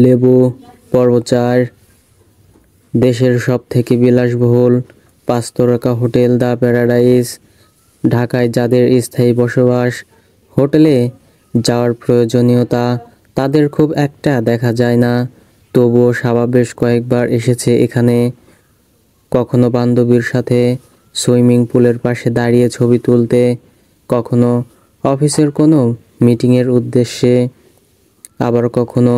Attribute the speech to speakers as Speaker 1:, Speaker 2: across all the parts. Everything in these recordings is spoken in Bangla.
Speaker 1: লেবু পর্বচার দেশের সবথেকে বিলাসবহুল ৫ তারকা হোটেল দ্য প্যারাডাইস ঢাকায় যাদের স্থায়ী বসবাস। হোটেলে যাওয়ার প্রয়োজনীয়তা তাদের খুব একটা দেখা যায় না, তবুও সাবা বেশ কয়েকবার এসেছে এখানে। কখনো বান্ধবীর সাথে সুইমিং পুলের পাশে দাঁড়িয়ে ছবি তুলতে, কখনো অফিসের কোনো মিটিংয়ের উদ্দেশ্যে, আবার কখনো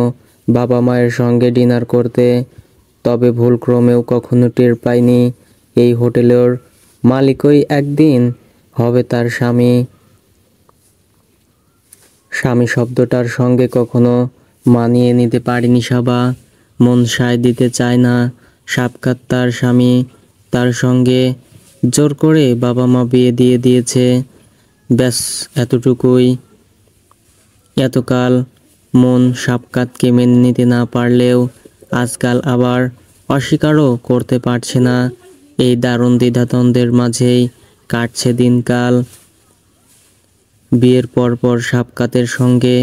Speaker 1: বাবা মায়ের সঙ্গে ডিনার করতে। তবে ভুলক্রমেও কখনো টের পায়নি এই হোটেলের মালিকই একদিন হবে তার স্বামী। স্বামী শব্দটার সঙ্গে কখনো মানিয়ে নিতে পারেনি সাবা। মন সায় দিতে চায় না। সাবকাত তার স্বামী, তার সঙ্গে জোর করে বাবা মা বিয়ে দিয়ে দিয়েছে। ব্যাস এতটুকুই। এতকাল মন সাবকাতকে মেনে নিতে না পারলেও আজকাল আবার অস্বীকারও করতে পারছে না। এই দারুণ দ্বিধাদ্বন্দ্বের মাঝেই কাটছে দিনকাল। বিয়ের পরপর সাবকাতের সঙ্গে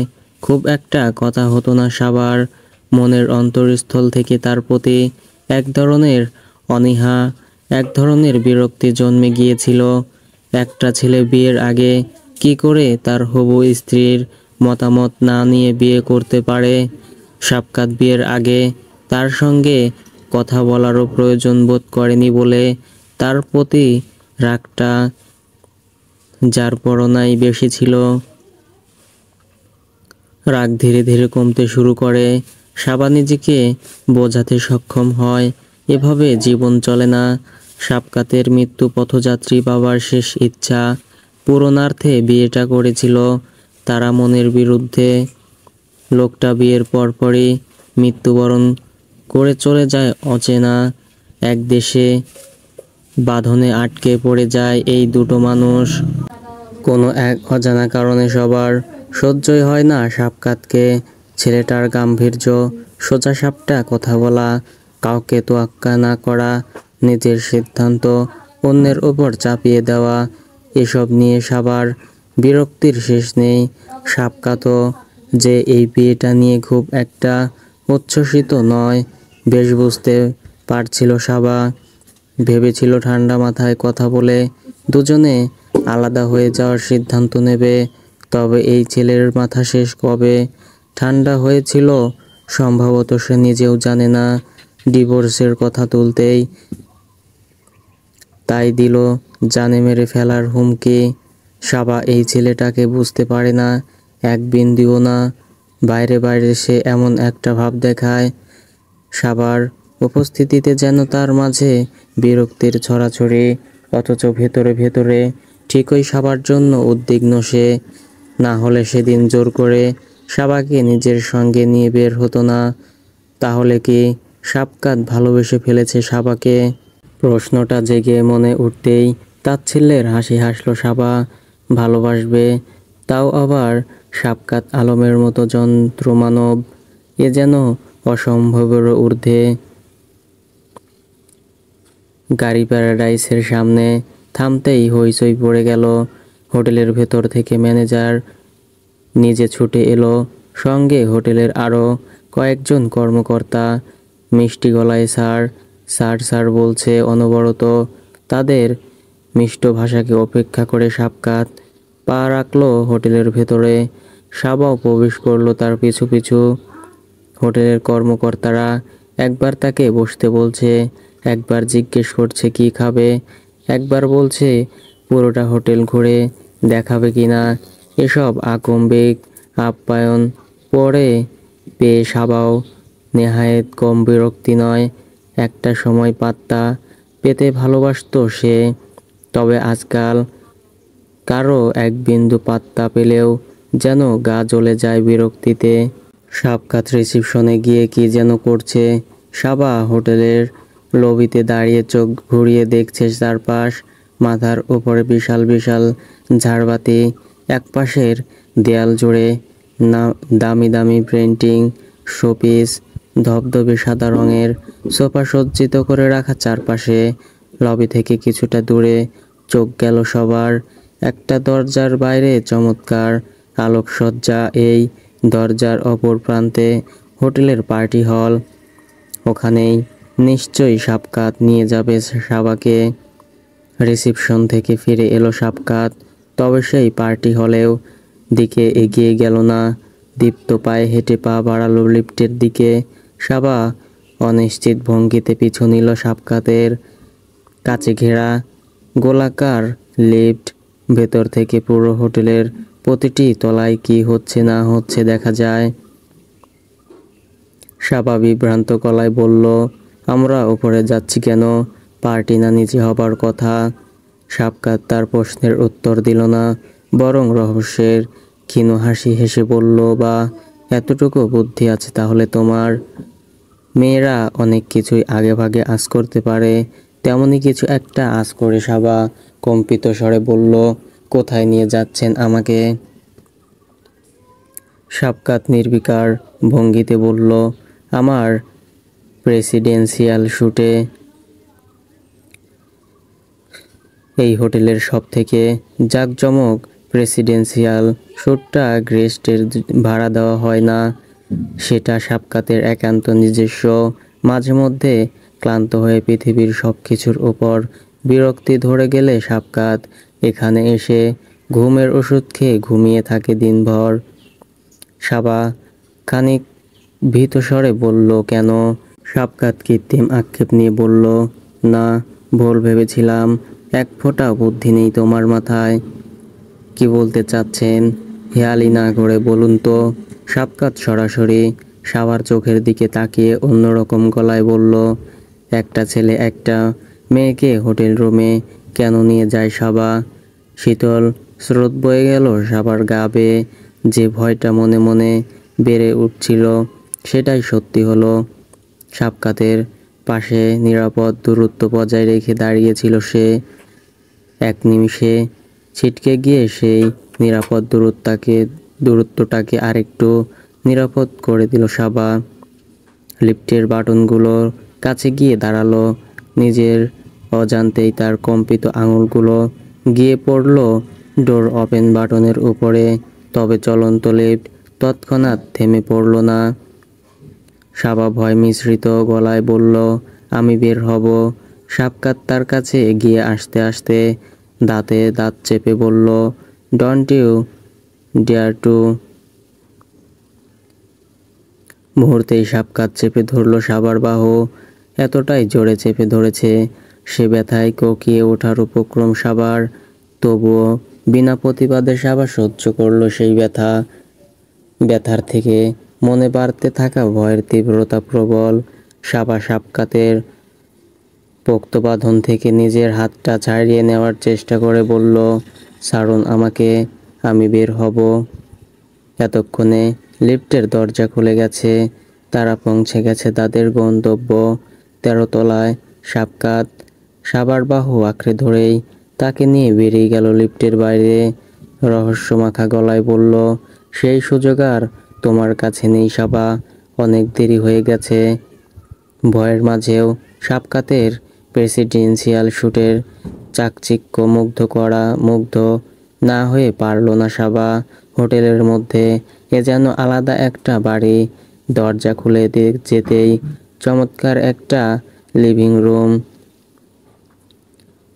Speaker 1: খুব একটা কথা হতো না সাবার। মনের অন্তরস্থল থেকে তার প্রতি এক ধরনের অনীহা, এক ধরনের বিরক্তি জন্মে গিয়েছিল। একটা ছেলে বিয়ের আগে কি করে তার হবু স্ত্রীর মতামত না নিয়ে বিয়ে করতে পারে? সাবকাত বিয়ের আগে তার সঙ্গে কথা বলারও প্রয়োজন বোধ করেনি বলে তার প্রতি রাগটা যার পরনাই বেশি ছিল। রাগ ধীরে ধীরে কমতে শুরু করে। সাবা নিজেকে বোঝাতে সক্ষম হয়, এভাবে জীবন চলে না। সাবকাতের মৃত্যু পথযাত্রী বাবার শেষ ইচ্ছা পূরণার্থে বিয়েটা করেছিল তারা মনের বিরুদ্ধে। লোকটা বিয়ের পরপরই মৃত্যুবরণ করে চলে যায় অচেনা এক দেশে। বাঁধনে আটকে পড়ে যায় এই দুটো মানুষ। কোনো এক অজানা কারণে সবার সহ্যই হয় না সাবকাতকে। ছেলেটার গাম্ভীর্য, সোজাসাপটা কথা বলা, কাউকে তোয়াক্কা না করা, নিজের সিদ্ধান্ত অন্যের ওপর চাপিয়ে দেওয়া, এসব নিয়ে সাবার বিরক্তির শেষ নেই। সাবকাতও যে এই বিয়েটা নিয়ে খুব একটা উচ্ছ্বসিত নয় বেশ বুঝতে পারছিল সাবা। ভেবেছিল ঠান্ডা মাথায় কথা বলে দুজনে আলাদা হয়ে যাওয়ার সিদ্ধান্ত নেবে। তবে এই ছেলের মাথা শেষ কবে ঠান্ডা হয়েছিল সম্ভবত সে নিজেও জানে না। ডিভোর্সের কথা তুলতেই তাই দিল জানে মেরে ফেলার হুমকি। সাবা এই ছেলেটাকে বুঝতে পারে না এক বিন্দুও না। বাইরে বাইরে সে এমন একটা ভাব দেখায়, সাবার উপস্থিতিতে যেন তার মাঝে বিরক্তির ছড়াছড়ি, অথচ ভেতরে ভেতরে ঠিকই সাবার জন্য উদ্বিগ্ন সে। না হলে সেদিন জোর করে সাবাকে নিজের সঙ্গে নিয়ে বের হতো না। তাহলে কি সাবকাত ভালোবেসে ফেলেছে সাবাকে? প্রশ্নটা জেগে মনে উঠতেই তাচ্ছিল্যের হাসি হাসল সাবা। ভালোবাসবে, তাও আবার সাবকাত আলমের মতো যন্ত্রমানব? এ যেন অসম্ভবেরও ঊর্ধ্বে। গাড়ি প্যারাডাইসের সামনে থামতেই হইচই পড়ে গেল। হোটেলের ভেতর থেকে ম্যানেজার নিজে ছুটে এলো, সঙ্গে হোটেলের আরও কয়েকজন কর্মকর্তা। মিষ্টি গলায় স্যার স্যার স্যার বলছে অনবরত। তাদের মিষ্ট ভাষাকে উপেক্ষা করে সাবকাত পা রাখল হোটেলের ভেতরে। সাবাও প্রবেশ করলো তার পিছু পিছু। হোটেলের কর্মকর্তারা একবার তাকে বসতে বলছে, একবার জিজ্ঞেস করছে কি খাবে, একবার বলছে পুরোটা হোটেল ঘুরে দেখাবে কিনা। এসব আকম্বিক আপ্যায়ন পরে পেয়ে সাবাও নেহায়েত কম বিরক্তি নয়। একটা সময় পাত্তা পেতে ভালোবাসতো সে, তবে আজকাল কারো এক বিন্দু পাত্তা পেলেও যেন গা জ্বলে যায় বিরক্তিতে। সাবকাত রিসিপশনে গিয়ে কি যেন করছে। সাবা হোটেলের লবিতে দাঁড়িয়ে চোখ ঘুরিয়ে দেখছে চারপাশ। মাথার উপরে বিশাল বিশাল ঝাড়বাতি, একপাশের দেয়াল জুড়ে দামি দামি পেন্টিং, শোপিস, ধবধবে সাদা রঙের সোফা সজ্জিত করে রাখা চারপাশে। লবি থেকে কিছুটা দূরে চোখ গেল সবার একটা দরজার বাইরে। চমৎকার আলোকসজ্জা। এই দরজার অপর প্রান্তে হোটেলের পার্টি হল, ওখানেই নিশ্চয়ই সাবকাত নিয়ে যাবে সাবাকে। রিসিপশন থেকে ফিরে এলো সাবকাত, তবে সেই পার্টি হলেও দিকে এগিয়ে গেল না। দীপ্ত পায়ে হেঁটে পা বাড়ালো লিফটের দিকে। সাবা অনিশ্চিত ভঙ্গিতে পিছু নিল সাবকাতের। কাছে ঘেরা গোলাকার লিফট, ভেতর থেকে পুরো হোটেলের প্রতিটি তলায় কি হচ্ছে না হচ্ছে দেখা যায়। সাবা বিভ্রান্ত গলায় বলল, আমরা উপরে যাচ্ছি কেন? পার্টি না নিচে হবার কথা? সাবকাত তার প্রশ্নের উত্তর দিল না, বরং রহস্যের ক্ষীণ হাসি হেসে বলল, বা এতটুকু বুদ্ধি আছে তাহলে তোমার? মেয়েরা অনেক কিছুই আগে ভাগে আঁচ করতে পারে, তেমনই কিছু একটা আঁচ করে সাবা কম্পিত স্বরে বলল, কোথায় নিয়ে যাচ্ছেন আমাকে? সাবকাত নির্বিকার ভঙ্গিতে বলল, আমার প্রেসিডেন্সিয়াল শ্যুটে। এই হোটেলের সব থেকে জাঁকজমক প্রেসিডেন্সিয়াল শ্যুটটা গেস্টের ভাড়া দেওয়া হয় না, সেটা সাবকাতের একান্ত নিজস্ব। মাঝে মধ্যে ক্লান্ত হয়ে পৃথিবীর সব কিছুর ওপর বিরক্তি ধরে গেলে সাবকাত এখানে এসে ঘুমের ওষুধ খেয়ে ঘুমিয়ে থাকে দিনভর। সাবা খানিক ভীতস্বরে বলল, কেন? সাবকাত কৃত্রিম আক্ষেপ নিয়ে বলল, না, ভুল ভেবেছিলাম। এক ফোঁটা বুদ্ধি নেই তোমার মাথায়। কি বলতে চাচ্ছেন? হেয়ালি না করে বলুন তো। সাবকাত সরাসরি সাবার চোখের দিকে তাকিয়ে অন্যরকম গলায় বলল, একটা ছেলে একটা মেয়েকে হোটেল রুমে কেন নিয়ে যায় সাবা? শীতল স্রোত বয়ে গেল সাবার গা বেয়ে। যে ভয়টা মনে মনে বেড়ে উঠছিল সেটাই সত্যি হলো। সাবকাতের পাশে নিরাপদ দূরত্ব বজায় রেখে দাঁড়িয়েছিল সে। এক নিমিষে ছিটকে গিয়ে সেই নিরাপদ দূরত্বটাকে আরেকটু নিরাপদ করে দিল সাবা। লিফটের বাটনগুলোর কাছে গিয়ে দাঁড়ালো। নিজের অজান্তেই তার কম্পিত আঙুলগুলো গিয়ে পড়ল ডোর ওপেন বাটনের উপরে। তবে চলন্ত লিফট তৎক্ষণাৎ থেমে পড়ল না। সাবা ভয় মিশ্রিত গলায় বলল, আমি বের হব। সাবকাত তার কাছে এগিয়ে আসতে আসতে দাঁতে দাঁত চেপে বলল, ডোন্ট ইউ ডেয়ার টু। মুহূর্তেই সাবকাত চেপে ধরল সাবার বাহু। এতটাই জোরে চেপে ধরেছে, সে ব্যথায় কোকিয়ে ওঠার উপক্রম সাবার। তবুও বিনা প্রতিবাদে সাবা সহ্য করল সেই ব্যথা। ব্যথার থেকে মনে বাড়তে থাকা ভয়ের তীব্রতা প্রবল। সাবা সাবকাতের পোক্ত বাঁধন থেকে নিজের হাতটা ছাড়িয়ে নেওয়ার চেষ্টা করে বলল, ছাড়ুন আমাকে, আমি বের হব। এতক্ষণে লিফটের দরজা খুলে গেছে, তারা পৌঁছে গেছে তাদের গন্তব্য 13 তলায়। সাবকাত সাবার বাহু আঁকড়ে ধরেই তাকে নিয়ে বেরিয়ে গেল লিফটের বাইরে। রহস্যমাখা গলায় বলল, সেই সুযোগ আর তোমার কাছে নেই সাবা, অনেক দেরি হয়ে গেছে। ভয়ের মাঝেও সাবকাতের প্রেসিডেন্সিয়াল শ্যুটের চাকচিক্য মুগ্ধ না হয়ে পারল না সাবা। হোটেলের মধ্যে এ যেন আলাদা একটা বাড়ি। দরজা খুলে যেতেই চমৎকার একটা লিভিং রুম।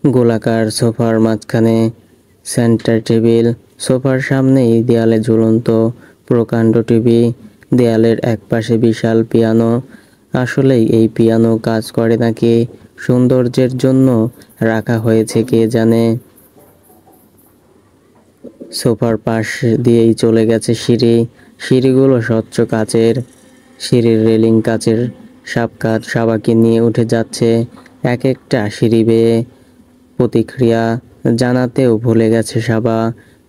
Speaker 1: গোলাকার সোফার মাঝখানে সেন্টার টেবিল, সোফার সামনেই দেয়ালে ঝুলন্ত প্রকাণ্ড টিভি, দেয়ালের একপাশে বিশাল পিয়ানো। আসলেই এই পিয়ানো কাজ করে নাকি সৌন্দর্যের জন্য রাখা হয়েছে কে জানে। সোফার পাশ দিয়েই চলে গেছে সিঁড়ি, সিঁড়িগুলো স্বচ্ছ কাচের, সিঁড়ির রেলিং কাচের। সাবকাত সাবাকে নিয়ে উঠে যাচ্ছে এক একটা সিঁড়ি বেয়ে। প্রতিক্রিয়া জানাতেও ভুলে গেছে সাবা।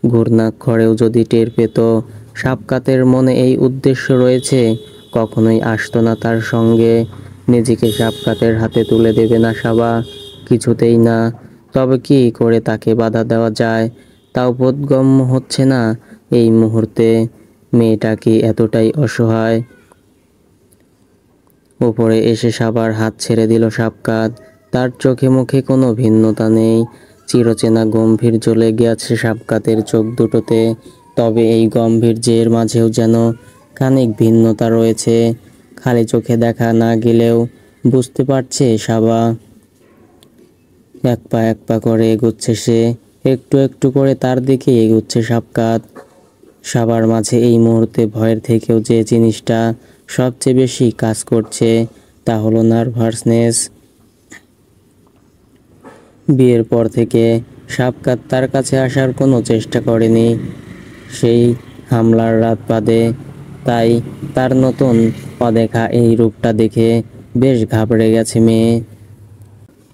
Speaker 1: ঘূর্ণাক্ষরেও যদি টের পেত সাবকাতের মনে এই উদ্দেশ্য রয়েছে, কখনোই আসতো না তার সঙ্গে। নিজেকে সাবকাতের হাতে তুলে দেবে না সাবা, কিছুতেই না। তবে কি করে তাকে বাধা দেওয়া যায় তাও বোধগম্য হচ্ছে না এই মুহূর্তে। মেয়েটা কি এতটাই অসহায়? উপরে এসে সাবার হাত ছেড়ে দিল সাবকাত। তার চোখে মুখে কোনো ভিন্নতা নেই, চিরচেনা গম্ভীর্য লেগে আছে সাবকাতের চোখ দুটোতে। তবে এই গম্ভীর্যের মাঝেও যেন খানিক ভিন্নতা রয়েছে। খালি চোখে দেখা না গেলেও বুঝতে পারছে সাবা। এক পা করে এগুচ্ছে সে, একটু একটু করে তার দিকে এগুচ্ছে সাবকাত। সাবার মাঝে এই মুহূর্তে ভয়ের থেকেও যে জিনিসটা সবচেয়ে বেশি কাজ করছে তা হলো নার্ভাসনেস। বিয়ের পর থেকে সাবকাত তার কাছে আসার কোনো চেষ্টা করেনি, সেই হামলার রাত বাদে। তাই তার নতুন অদেখা এই রূপটা দেখে বেশ ঘাবড়ে গেছে মেয়ে।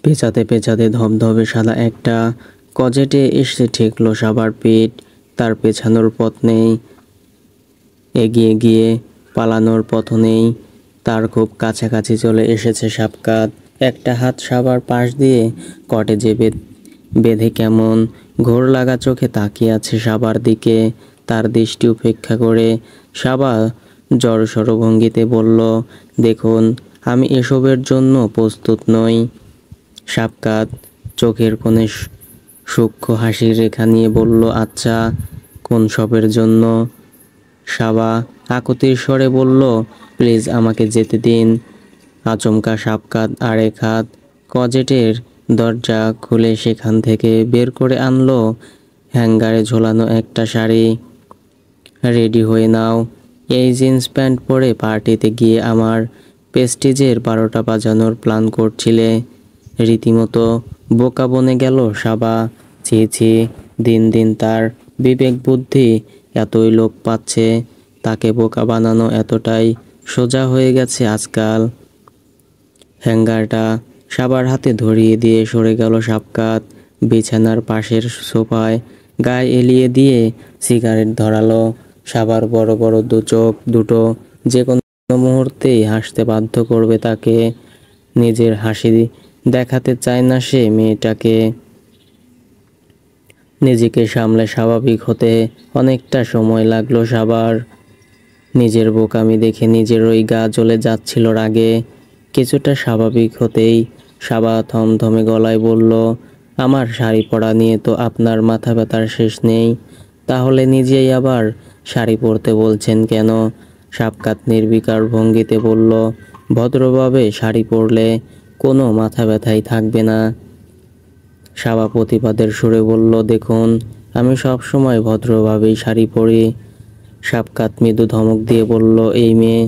Speaker 1: পেঁচাতে পেঁচাতে ধবধবে সাদা একটা কজেটে এসে ঠেকলো সাবার পিঠ। তার পেছানোর পথ নেই, এগিয়ে গিয়ে পালানোর পথ নেই। তার খুব কাছাকাছি চলে এসেছে সাবকাত। একটা হাত সাবার পাশ দিয়ে কটেজে বেঁধে কেমন ঘোর লাগা চোখে তাকিয়ে আছে সাবার দিকে। তার দৃষ্টি উপেক্ষা করে সাবা জড়সড় ভঙ্গিতে বলল, দেখুন, আমি এসবের জন্য প্রস্তুত নই। সাবকাত চোখের কোণে সূক্ষ্ম হাসির রেখা নিয়ে বলল, আচ্ছা, কোন সবের জন্য? সাবা আকুতির স্বরে বলল, প্লিজ আমাকে যেতে দিন। আচমকা সাবকাত আরেক হাত কজেটের দরজা খুলে সেখান থেকে বের করে আনলো হ্যাঙ্গারে ঝোলানো একটা শাড়ি। রেডি হয়ে নাও, এই জিন্স প্যান্ট পরে পার্টিতে গিয়ে আমার প্রেস্টিজের 12টা বাজানোর প্ল্যান করছিলে। রীতিমতো বোকা বনে গেল সাবা। ছি ছি, দিন দিন তার বিবেক বুদ্ধি এতই লোপ পাচ্ছে, তাকে বোকা বানানো এতটাই সোজা হয়ে গেছে আজকাল। হ্যাঙ্গারটা সাবার হাতে ধরিয়ে দিয়ে সরে গেল সাবকাত। বিছানার পাশের সোফায় গায়ে এলিয়ে দিয়ে সিগারেট ধরালো। সাবার বড় বড় দু চোখ দুটো যে কোনো মুহূর্তেই হাসতে বাধ্য করবে তাকে। নিজের হাসি দেখাতে চায় না সে মেয়েটাকে। নিজেকে সামলে স্বাভাবিক হতে অনেকটা সময় লাগলো সাবার। নিজের বোকামি দেখে নিজেরই গা জ্বলে যাচ্ছিল রাগে। কিছুটা স্বাভাবিক হতেই সাবা থমথমে গলায় বলল, আমার শাড়ি পরা নিয়ে তো আপনার মাথা ব্যথার শেষ নেই, তাহলে নিজেই আবার শাড়ি পরতে বলছেন কেন? সাবকাত নির্বিকার ভঙ্গিতে বলল, ভদ্রভাবে শাড়ি পরলে কোনো মাথা ব্যথাই থাকবে না। সাবা প্রতিবাদের সুরে বলল, দেখুন, আমি সব সময় ভদ্রভাবেই শাড়ি পরি। সাবকাত মৃদু ধমক দিয়ে বলল, এই মেয়ে,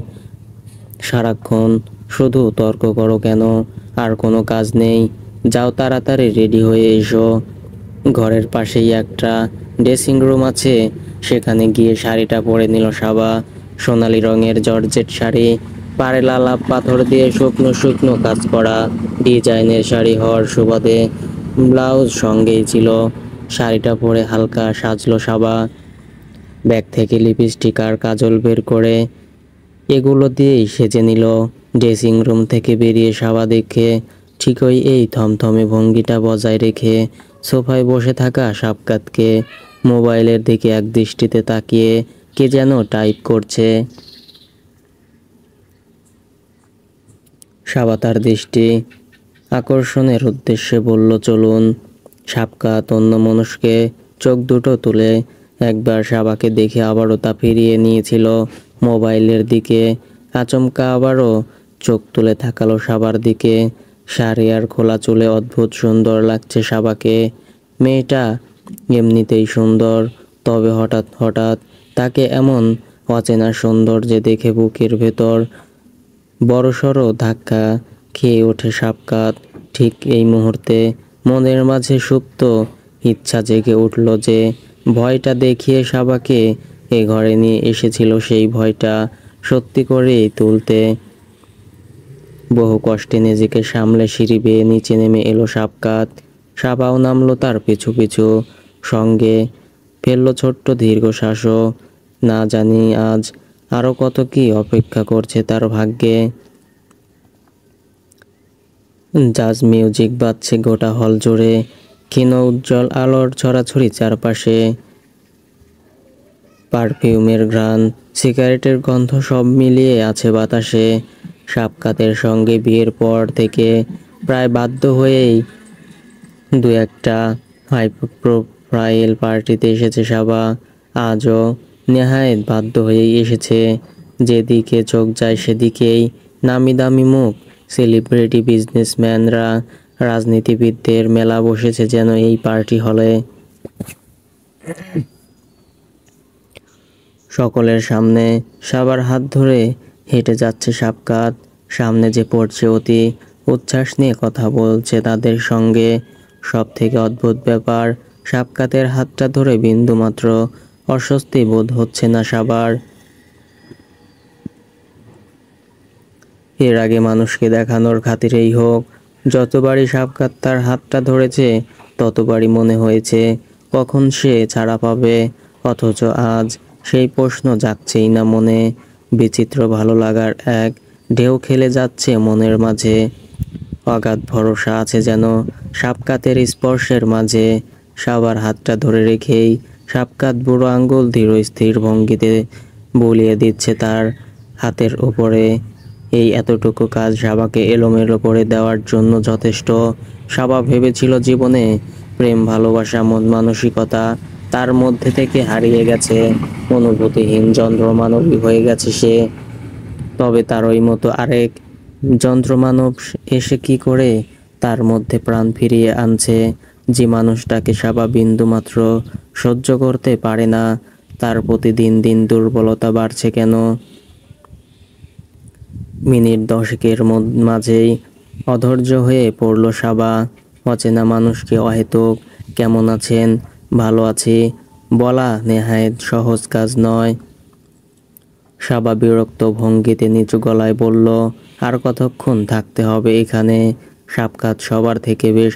Speaker 1: সারাক্ষণ শুধু তর্ক করো কেন? আর কোনো কাজ নেই? যাও তাড়াতাড়ি রেডি হয়ে এসো। ঘরের পাশেই একটা ড্রেসিং রুম আছে, সেখানে গিয়ে শাড়িটা পরে নিল সাবা। সোনালি রঙের জর্জেট শাড়ি, পাড়ে লাল পাথর দিয়ে শুকনো শুকনো কাজ করা ডিজাইনের শাড়ি হওয়ার সুবাদে ব্লাউজ সঙ্গেই ছিল। শাড়িটা পরে হালকা সাজলো সাবা। ব্যাগ থেকে লিপস্টিক আর কাজল বের করে এগুলো দিয়েই সেজে নিল। ড্রেসিং রুম থেকে বেরিয়ে সাবা দেখে ঠিকই এই থমথমে ভঙ্গিটা বজায় রেখে সোফায় বসে থাকা সাবকাতকে মোবাইলের দিকে এক দৃষ্টিতে তাকিয়ে কে যেন টাইপ করছে। সাবা তার দৃষ্টি আকর্ষণের উদ্দেশ্যে বলল, চলুন। সাবকাত অন্যমনস্কে চোখ দুটো তুলে একবার সাবাকে দেখে আবারও তা ফিরিয়ে নিয়েছিল মোবাইলের দিকে। আচমকা আবারও চোখ তুলে তাকালো সাবার দিকে। শাড়ি আর খোলা চুলে অদ্ভুত সুন্দর লাগছে সাবাকে। মেয়েটা এমনিতেই সুন্দর, তবে হঠাৎ হঠাৎ তাকে এমন অচেনা সৌন্দর্যে দেখে বুকের ভেতর বড়সড় ধাক্কা খেয়ে ওঠে সাবকাত। ঠিক এই মুহূর্তে মনের মাঝে সুপ্ত ইচ্ছা জেগে উঠল যে ভয়টা দেখিয়ে সাবাকে এ ঘরে নিয়ে এসেছিল, সেই ভয়টা সত্যি করেই তুলতে। বহু কষ্টে নিজেকে সামলে সিঁড়ি বেয়ে নিচে নেমে এলো সাবকাত। সাবাও নামলো তার পিছু পিছু, সঙ্গে ফেললো ছোট্ট দীর্ঘশ্বাসও। না জানি আজ আরো কত কি অপেক্ষা করছে তার ভাগ্যে। জাজ মিউজিক বাজছে গোটা হল জুড়ে, ক্ষীণ উজ্জ্বল আলোর ছড়াছড়ি চারপাশে। পারফিউমের ঘ্রাণ, সিগারেটের গন্ধ সব মিলিয়ে আছে বাতাসে। সাবকাতের সঙ্গে বিয়ের পর থেকে প্রায় বাধ্য হয়েই দু একটা হাই প্রোফাইল পার্টিতে এসেছে সাবা। আজও নেহায়েত বাধ্য হয়েই এসেছে। যেদিকে চোখ যায় সেদিকেই নামি দামি মুখ, সেলিব্রিটি, বিজনেসম্যানরা, রাজনীতিবিদদের মেলা বসেছে যেন এই পার্টি হলে। সকলের সামনে সাবার হাত ধরে হেঁটে যাচ্ছে শাবকাত। সামনে যে পড়ছে অতি উচ্ছ্বাস নিয়ে কথা বলছে তাদের সঙ্গে। সব থেকে অদ্ভুত ব্যাপার, শাবকাতের হাতটা ধরে বিন্দুমাত্র অস্বস্তি বোধ হচ্ছে না সাবার। এর আগে মানুষকে দেখানোর খাতিরেই হোক, যতবারই শাবকাত তার হাতটা ধরেছে ততবারই মনে হয়েছে কখন সে ছাড়া পাবে। অথচ আজ সেই প্রশ্ন জাগছেই না মনে। বিচিত্র ভালো লাগার এক ঢেউ খেলে যাচ্ছে মনের মাঝে। অগাধ ভরসা আছে যেন শাবকাতের স্পর্শের মাঝে। সাবার হাতটা ধরে রেখেই শাবকাত বুড়ো আঙ্গুল ধীর স্থির ভঙ্গিতে বুলিয়ে দিচ্ছে তার হাতের উপরে। এই এতটুকু কাজ সাবাকে এলোমেলো করে দেওয়ার জন্য যথেষ্ট। সাবা ভেবেছিল জীবনে প্রেম, ভালোবাসা, মন মানসিকতা তার মধ্যে থেকে হারিয়ে গেছে। অনুভূতিহীন যন্ত্রমানবী হয়ে গেছে সে। তবে তারই মতো আরেক যন্ত্রমানব এসে কি করে তার মধ্যে প্রাণ ফিরিয়ে আনছে। যে মানুষটাকে সাবা বিন্দুমাত্র সহ্য করতে পারে না, তার প্রতি দিন দিন দুর্বলতা বাড়ছে কেন? মিনিট দশেকের মাঝেই অধৈর্য হয়ে পড়ল সাবা। অচেনা মানুষকে অহেতুক কেমন আছেন, ভালো আছি বলা নেহায়েত সহজ কাজ নয়। সাবা বিরক্ত ভঙ্গিতে নিচু গলায় বলল, আর কতক্ষণ থাকতে হবে এখানে? শাবকাত সবার থেকে বেশ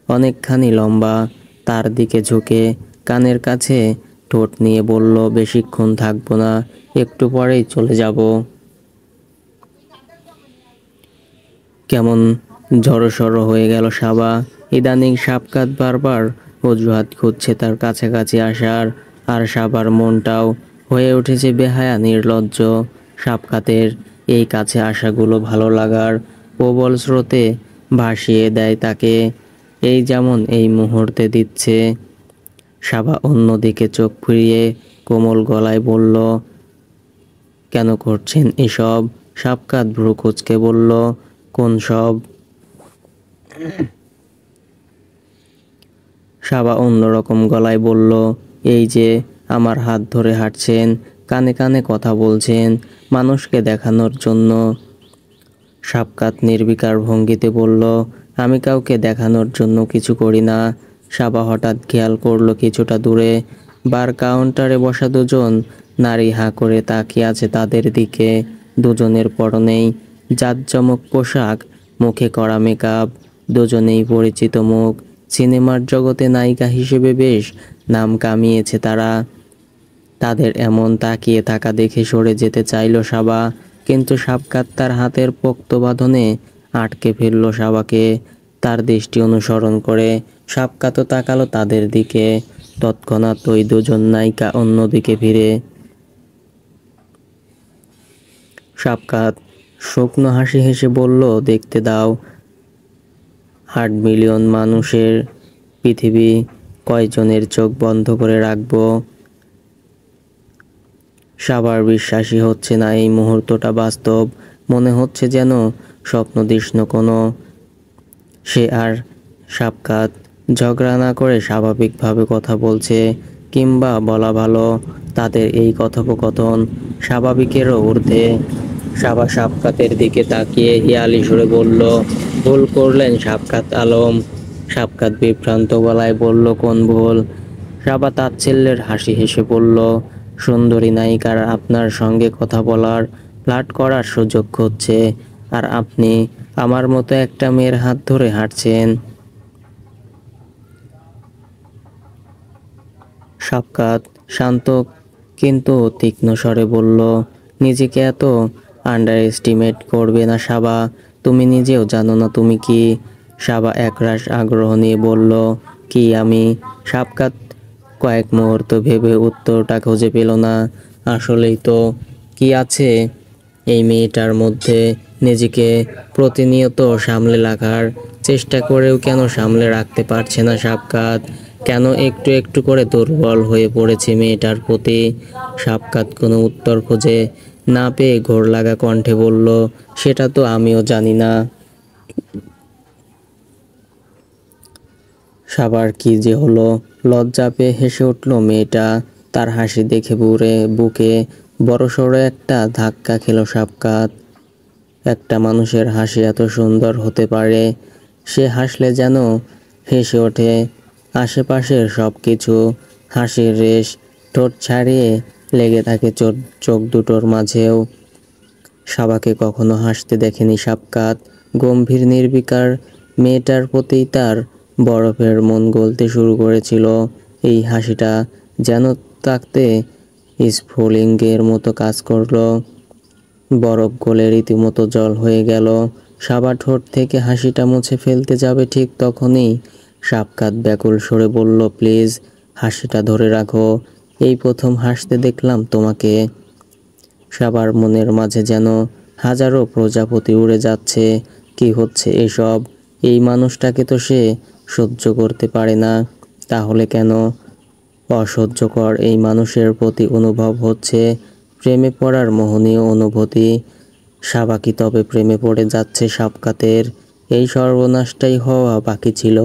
Speaker 1: অনেকখানি লম্বা, তার দিকে ঝুঁকে কানের কাছে ঠোঁট নিয়ে বলল, বেশিক্ষণ থাকবো না, একটু পরেই চলে যাব। কেমন জড়সড় হয়ে গেল সাবা। ইদানিং শাবকাত বারবার অজুহাত খুঁজছে তার কাছাকাছি আসার, আর সাবার মনটাও হয়ে উঠেছে বেহায়া নির্লজ্জ। শাবকাতের এই কাছে আসাগুলো ভালো লাগার প্রবল স্রোতে ভাসিয়ে দেয় তাকে, এই যেমন এই মুহূর্তে দিচ্ছে। সাবা অন্যদিকে চোখ ফিরিয়ে কোমল গলায় বলল, কেন করছেন এসব? শাবকাত ভ্রু কুঁচকে বলল, কোন সব? সাবা অন্যরকম গলায় বলল, এই যে আমার হাত ধরে হাঁটছেন, কানে কানে কথা বলছেন, মানুষকে দেখানোর জন্য। শাবকাত নির্বিকার ভঙ্গিতে বলল, আমি কাউকে দেখানোর জন্য কিছু করি না। সাবা হঠাৎ খেয়াল করলো কিছুটা দূরে বার কাউন্টারে বসা দুজন নারী হাঁ করে তাকিয়ে আছে তাদের দিকে। দুজনের পরনেই জাঁকজমক পোশাক, মুখে করা মেকআপ, দুজনেই পরিচিত মুখ। সিনেমার জগতে নায়িকা হিসেবে বেশ নাম কামিয়েছে তারা। তাদের এমন তাকিয়ে থাকা দেখে সরে যেতে চাইল সাবা, কিন্তু শাবকাত তার হাতের পোক্ত বাঁধনে আটকে ফেলল সাবাকে। তার দৃষ্টি অনুসরণ করে শাবকাতও তাকালো তাদের দিকে। তৎক্ষণাৎ ওই দুজন নায়িকা অন্যদিকে ফিরে। শাবকাত শুকনো হাসি হেসে বলল, দেখতে দাও, 8 মিলিয়ন মানুষের পৃথিবী, কয়জনের চোখ বন্ধ করে রাখবো? সাবার বিশ্বাসই হচ্ছে না এই মুহূর্তটা বাস্তব, মনে হচ্ছে যেন স্বপ্নদৃশ্য কোনো। সে আর শাবকাত ঝগড়া না করে স্বাভাবিকভাবে কথা বলছে, কিংবা বলা ভালো, তাদের এই কথোপকথন স্বাভাবিকেরও ঊর্ধ্বে। সাবা শাবকাতের দিকে তাকিয়ে হিয়ালি সুরে বলল, ভুল করলেন শাবকাত আলম। শাবকাত বিভ্রান্ত গলায় বলল, কোন ভুল? সাবা তাচ্ছিল্যের হাসি হেসে বলল, সুন্দরী নায়িকার আপনার সঙ্গে কথা বলার, ফ্লার্ট করার সুযোগ খুঁজছে, আর আপনি আমার মতো একটা মেয়ের হাত ধরে হাঁটছেন। শাবকাত শান্ত কিন্তু তীক্ষ্ণ স্বরে বলল, নিজেকে এত আন্ডার এস্টিমেট করবে না সাবা, তুমি নিজেও জানো না তুমি কি। সাবা একরাশ আগ্রহ নিয়ে বলল, কি আমি? শাবকাত কয়েক মুহূর্ত ভেবে উত্তরটা খুঁজে পেল না। আসলেই তো, কি আছে এই মেয়েটার মধ্যে? নিজেকে প্রতিনিয়ত সামলে রাখার চেষ্টা করেও কেন সামলে রাখতে পারছে না শাবকাত? কেন একটু একটু করে দুর্বল হয়ে পড়েছে মেয়েটার প্রতি? শাবকাত কোনো উত্তর খুঁজে না পেয়ে ঘোর লাগা কণ্ঠে বলল, সেটা তো আমিও জানি না। সাবার কি যে হলো, লজ্জা পেয়ে হেসে উঠল মেয়েটা। তার হাসি দেখে বুকে বড়সড় একটা ধাক্কা খেল সাবকাত। একটা মানুষের হাসি এত সুন্দর হতে পারে, সে হাসলে যেন হেসে ওঠে আশেপাশের সব কিছু। হাসির রেশ ঠোঁট ছাড়িয়ে লেগে থাকে চোখ দুটোর মাঝেও। সাবাকে কখনো হাসতে দেখেনি সাবকাত। গম্ভীর নির্বিকার মেয়েটার প্রতি তার বরফের মন গলতে শুরু করেছিল। এই হাসিটা যেন তাকতে স্ফুলিঙ্গের মতো কাজ করলো। বরফ গলে রীতিমতো জল হয়ে গেল। সাবা ঠোঁট থেকে হাসিটা মুছে ফেলতে যাবে ঠিক তখনই সাবকাত ব্যাকুল স্বরে বলল, প্লিজ হাসিটা ধরে রাখো, এই প্রথম হাসতে দেখলাম তোমাকে। সাবার মনের মাঝে যেন হাজারো প্রজাপতি উড়ে যাচ্ছে। কি হচ্ছে এসব? এই মানুষটাকে তো সে সহ্য করতে পারে না, তাহলে কেন অসহ্যকর এই মানুষের প্রতি অনুভব হচ্ছে প্রেমে পড়ার মোহনীয় অনুভূতি? সাবা কি তবে প্রেমে পড়ে যাচ্ছে সাবকাতের? এই সর্বনাশটাই হওয়া বাকি ছিল।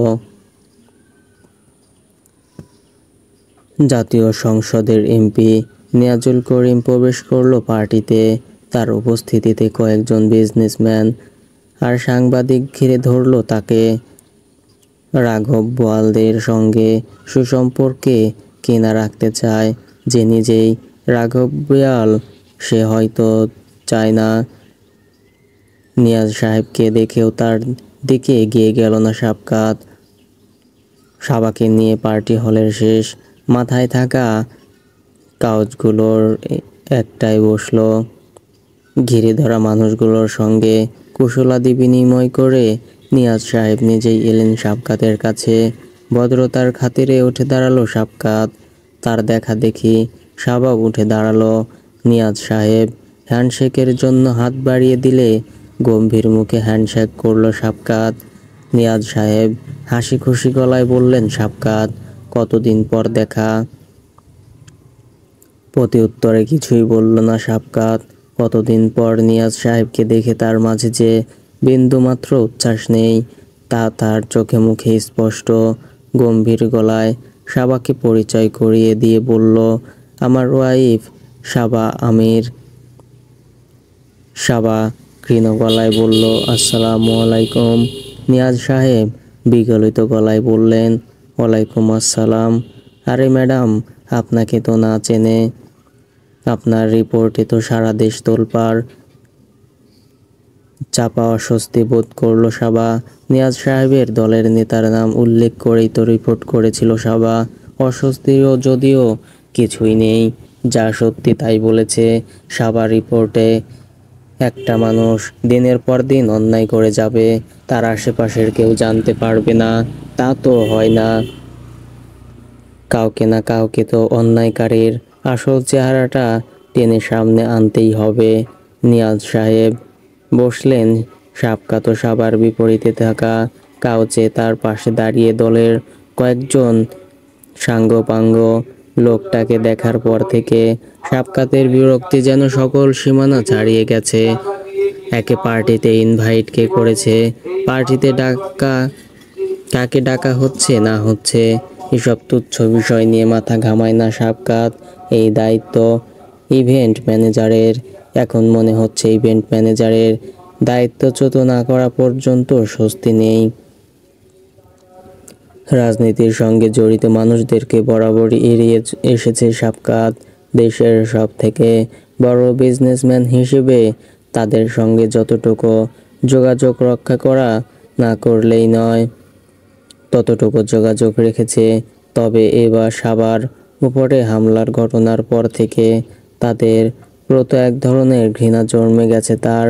Speaker 1: জাতীয় সংসদের এমপি নিয়াজুল করিম প্রবেশ করল পার্টিতে। তার উপস্থিতিতে কয়েকজন বিজনেসম্যান আর সাংবাদিক ঘিরে ধরল তাকে। রাঘব বোয়ালদের সঙ্গে সুসম্পর্কে কেনা রাখতে চায় যে নিজেই রাঘব বোয়াল, সে হয়তো চায় না। নিয়াজ সাহেবকে দেখেও তার দিকে এগিয়ে গেল না সাবকাত। সাবাকে নিয়ে পার্টি হলের শেষ মাথায় থাকা কাউচগুলোর একটায় বসলো। ঘিরে ধরা মানুষগুলোর সঙ্গে কুশলাদি বিনিময় করে নিয়াজ সাহেব নিজেই এলেন সাবকাতের কাছে। ভদ্রতার খাতিরে উঠে দাঁড়ালো সাবকাত। তার দেখা দেখি সাবাও উঠে দাঁড়ালো। নিয়াজ সাহেব হ্যান্ডশেকের জন্য হাত বাড়িয়ে দিলে গম্ভীর মুখে হ্যান্ডশেক করলো সাবকাত। নিয়াজ সাহেব হাসি খুশি গলায় বললেন, সাবকাত, কতদিন পর দেখা। প্রতি উত্তরে কিছুই বলল না সাবকাত। কতদিন পর নিয়াজ সাহেবকে দেখে তার মাঝে যে বিন্দুমাত্র উচ্ছ্বাস নেই তা তার চোখে মুখে স্পষ্ট। গম্ভীর গলায় সাবাকে পরিচয় করিয়ে দিয়ে বলল, আমার ওয়াইফ সাবা আমির। সাবা ক্ষীণ গলায় বলল, আসসালামু আলাইকুম। নিয়াজ সাহেব বিগলিত গলায় বললেন, ওয়ালাইকুম আসসালাম। আরে ম্যাডাম, আপনাকে তো না চেনে। আপনার রিপোর্টে তো সারা দেশ তোলপাড়। চাপা অস্বস্তি বোধ করলো সাবা। নিয়াজ সাহেবের দলের নেতার নাম উল্লেখ করেই তো রিপোর্ট করেছিল সাবা। অস্বস্তিও যদিও কিছুই নেই, যা সত্যি তাই বলেছে সাবা রিপোর্টে। একটা মানুষ দিনের পর দিন অন্যায় করে যাবে, তার আশেপাশের কেউ জানতে পারবে না, তা তো হয় না। কাউকে না কাউকে তো অন্যায়কারীর আসল চেহারাটা টেনে সামনে আনতেই হবে। নিয়াজ সাহেব বসলেন সাবকাত ও সাবার বিপরীতে থাকা কাউচে। তার পাশে দাঁড়িয়ে দলের কয়েকজন সাঙ্গপাঙ্গ লোকটাকে দেখার পর থেকে সাবকাতের বিরক্তি যেন সকল সীমানা ছাড়িয়ে গেছে। একে পার্টিতে ইনভাইট কে করেছে, পার্টিতে কাকে ডাকা হচ্ছে না হচ্ছে, এসব তুচ্ছ বিষয় নিয়ে মাথা ঘামায় না সাবকাত। এই দায়িত্ব ইভেন্ট ম্যানেজারের। এখন মনে হচ্ছে ইভেন্ট ম্যানেজারের দায়িত্বচ্যুত না করা পর্যন্ত স্বস্তি নেই। রাজনীতির সঙ্গে জড়িত মানুষদেরকে বরাবরই এড়িয়ে এসেছে সাবকাত। দেশের সব থেকে বড় বিজনেসম্যান হিসেবে তাদের সঙ্গে যতটুকু যোগাযোগ রক্ষা করা না করলেই নয়, ততটুকু যোগাযোগ রেখেছে। তবে এবার সাবার উপরে হামলার ঘটনার পর থেকে তাদের প্রতি এক ধরনের ঘৃণা জন্মে গেছে তার।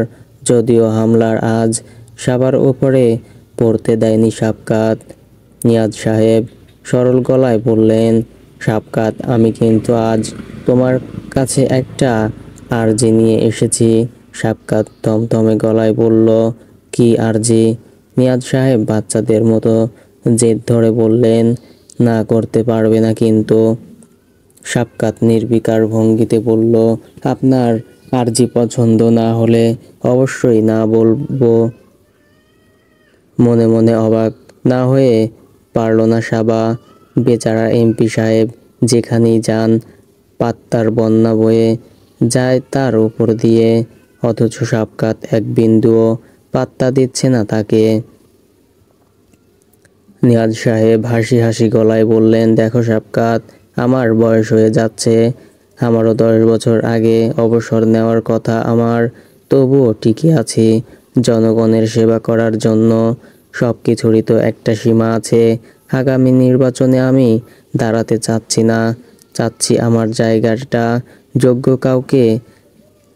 Speaker 1: যদিও হামলার আজ সাবার উপরে পড়তে দেয়নি সাবকাত। নিয়াজ সাহেব সরল গলায় বললেন, সাবকাত, আমি কিন্তু আজ তোমার কাছে একটা আর্জি নিয়ে এসেছি। সাবকাত থমথমে গলায় বলল, কি আর্জি? নিয়াজ সাহেব বাচ্চাদের মতো জেদ ধরে বললেন, না করতে পারবে না কিন্তু। সাবকাত নির্বিকার ভঙ্গিতে বলল, আপনার আরজি পছন্দ না হলে অবশ্যই না বলবো। মনে মনে অবাক না হয়ে পারল না সাবা। বেচারা এমপি সাহেব যেখানেই যান পাত্তার বন্যা বয়ে যায় তার উপর দিয়ে, অথচ সাবকাত এক বিন্দুও পাত্তা দিচ্ছে না তাকে। নিয়াজ সাহেব হাসি হাসি গলায় বললেন, দেখো সাবকাত, আমার বয়স হয়ে যাচ্ছে, আমারও 10 বছর আগে অবসর নেওয়ার কথা আমার, তবুও টিকে আছি জনগণের সেবা করার জন্য। সব কিছুরই তো একটা সীমা আছে। আগামী নির্বাচনে আমি দাঁড়াতে চাচ্ছি না, চাচ্ছি আমার জায়গাটা যোগ্য কাউকে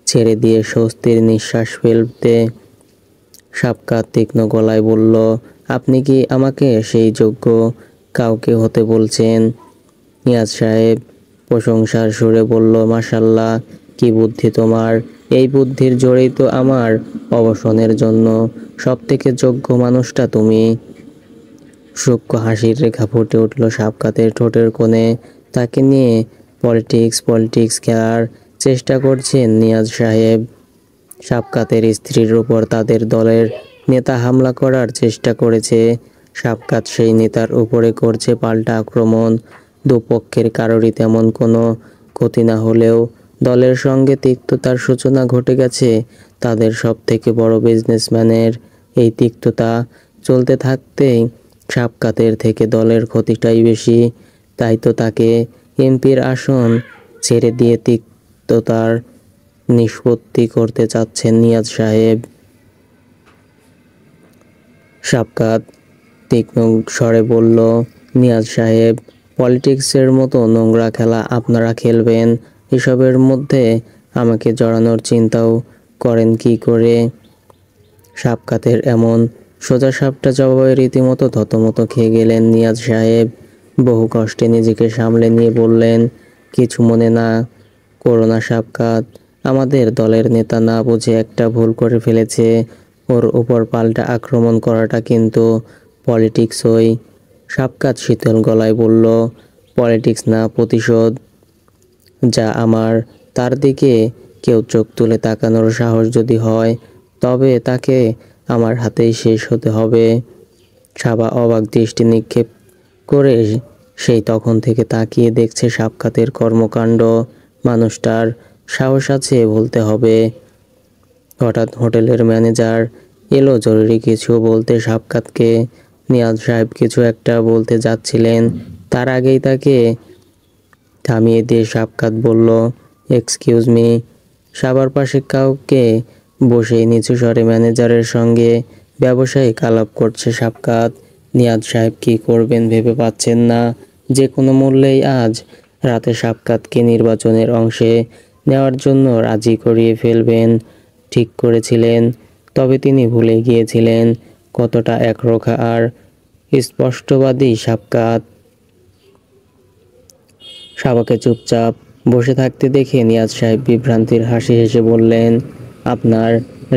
Speaker 1: ছেড়ে দিয়ে স্বস্তির নিঃশ্বাস ফেলতে। সাবকাত তীক্ষ্ণ গলায় বলল, আপনি কি আমাকে সেই যোগ্য কাউকে হতে বলছেন? নিয়াজ সাহেব প্রশংসার সুরে বলল, মাশাল্লাহ, কি বুদ্ধি তোমার! এই বুদ্ধির জোরেই তো আমার অবসনের জন্য সবথেকে যোগ্য মানুষটা তুমি। সূক্ষ্ম হাসির রেখা ফুটে উঠল সাবকাতের ঠোঁটের কোণে। তাকে নিয়ে পলিটিক্স খেলার চেষ্টা করছেন নিয়াজ সাহেব। সাবকাতের স্ত্রীর উপর তাদের দলের নেতা হামলা করার চেষ্টা করেছে। সাবকাত সেই নেতার উপরে করছে পাল্টা আক্রমণ। দুপক্ষের কারোরই তেমন কোনো ক্ষতি না হলেও দলের সঙ্গে তিক্ততার সূচনা ঘটে গেছে তাদের সবথেকে বড় বিজনেসম্যানের। এই তিক্ততা চলতে থাকতেই সাবকাতের থেকে দলের ক্ষতিটাই বেশি। তাই তো তাকে এমপির আসন ছেড়ে দিয়ে তিক্ততার নিষ্পত্তি করতে চাচ্ছেন নিয়াজ সাহেব। সাবকাত তীক্ষ্ণ স্বরে বলল, নিয়াজ সাহেব, পলিটিক্সের মতো নোংরা খেলা আপনারা খেলবেন, এসবের মধ্যে আমাকে জড়ানোর চিন্তাও করেন কি করে? সাবকাতের এমন সোজাসাপটা জবাবে রীতিমতো থতমত খেয়ে গেলেন নিয়াজ সাহেব। বহু কষ্টে নিজেকে সামলে নিয়ে বললেন, কিছু মনে না করো না সাবকাত, আমাদের দলের নেতা না বুঝে একটা ভুল করে ফেলেছে। ওর উপর পাল্টা আক্রমণ করাটা কিন্তু পলিটিক্সই। সাবকাত শীতল গলায় বলল, পলিটিক্স না, প্রতিশোধ। যা আমার, তার দিকে কেউ চোখ তুলে তাকানোর সাহস যদি হয় তবে তাকে আমার হাতেই শেষ হতে হবে। সাবা অবাক দৃষ্টি নিক্ষেপ করে সেই তখন থেকে তাকিয়ে দেখছে সাবকাতের কর্মকাণ্ড। মানুষটার সাহস আছে বলতে হবে। হঠাৎ হোটেলের ম্যানেজার এলো জরুরি কিছু বলতে সাবকাতকে। নিয়াজ সাহেব কিছু একটা বলতে যাচ্ছিলেন, তার আগেই তাকে থামিয়ে দিয়ে সাবকাত বলল, এক্সকিউজ মি। সাবার পাশে কাউকে বসেই নিচু স্বরে ম্যানেজারের সঙ্গে ব্যবসায়িক আলাপ করছে সাবকাত। নিয়াজ সাহেব কি করবেন ভেবে পাচ্ছেন না। যে কোনো মূল্যেই আজ রাতে সাবকাতকে নির্বাচনের অংশে নেওয়ার জন্য রাজি করিয়ে ফেলবেন ঠিক করেছিলেন। তবে তিনি ভুলে গিয়েছিলেন কতটা একরোখা আর স্পষ্টবাদী সাবকাত। সাবাকে চুপচাপ বসে থাকতে দেখে নিয়াজ সাহেব বিভ্রান্তির হাসি হেসে বললেন, আপনার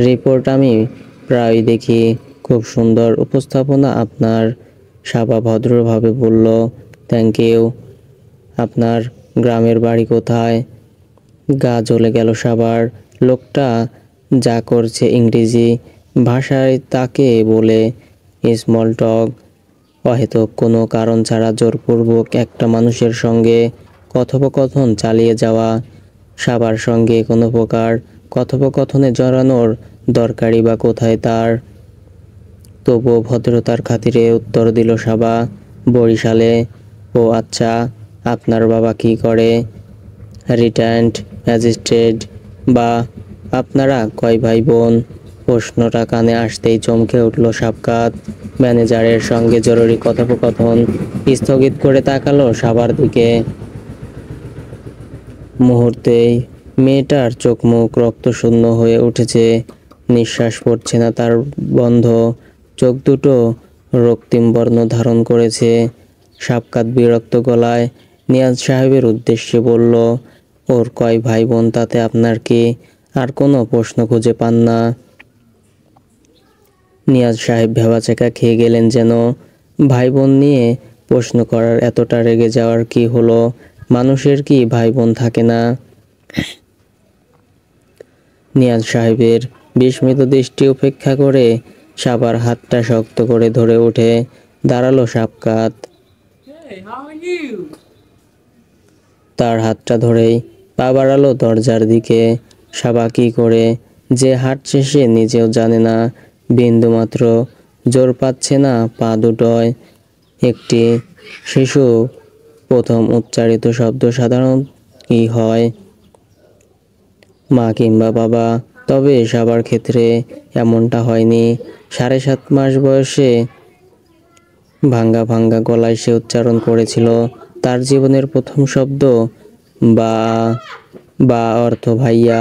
Speaker 1: রিপোর্ট আমি প্রায়ই দেখি, খুব সুন্দর উপস্থাপনা আপনার। সাবা ভদ্রভাবে বলল, থ্যাংক ইউ। আপনার গ্রামের বাড়ি কোথায়? গা জ্বলে গেল সাবার। লোকটা যা করছে ইংরেজি ভাষায় তাকে বলে স্মল টক। অহেতুক কোনো কারণ ছাড়া জোরপূর্বক একটা মানুষের সঙ্গে কথোপকথন চালিয়ে যাওয়া। সাবার সঙ্গে কোনো প্রকার কথোপকথনে জড়ানোর দরকারই বা কোথায় তার? তবুও ভদ্রতার খাতিরে উত্তর দিল সাবা, বরিশালে। ও আচ্ছা, আপনার বাবা কি করে? Retired magistrate. বা, আপনারা কয় ভাই বোন? প্রশ্নটা কানে আসতেই চমকে উঠল সাবকাত। ম্যানেজারের সঙ্গে জরুরি কথোপকথন স্থগিত করে তাকালো সাবার দিকে। মুহূর্তেই মেয়েটার চোখ মুখ রক্তশূন্য হয়ে উঠেছে। নিঃশ্বাস পড়ছে না তার, বন্ধ। চোখ দুটো রক্তিম বর্ণ ধারণ করেছে। সাবকাত বিরক্ত গলায় নিয়াজ সাহেবের উদ্দেশ্যে বলল, ওর কয় ভাই বোন তাতে আপনার কি? আর কোনো প্রশ্ন খুঁজে পান না? নিয়াজ সাহেব ভ্যাবাচ্যাকা খেয়ে গেলেন যেন। ভাই বোন নিয়ে প্রশ্ন করার এতটা রেগে যাওয়ার কি হলো? মানুষের কি ভাই বোন থাকে না? নিয়াজ সাহেবের বিস্মিত দৃষ্টি উপেক্ষা করে সাবার হাতটা শক্ত করে ধরে উঠে দাঁড়ালো সাবকাত। তার হাতটা ধরেই পা বাড়ালো দরজার দিকে। সাবা কি করে যে হাঁটছে সে নিজেও জানে না, বিন্দুমাত্র জোর পাচ্ছে না পা দুটোয়। একটি শিশু প্রথম উচ্চারিত শব্দ সাধারণ কি হয়? মা কিংবা বাবা। তবে সাবার ক্ষেত্রে এমনটা হয়নি। 7.5 মাস বয়সে ভাঙ্গা ভাঙ্গা গলায় সে উচ্চারণ করেছিল তার জীবনের প্রথম শব্দ, বা। বা অর্থ ভাইয়া।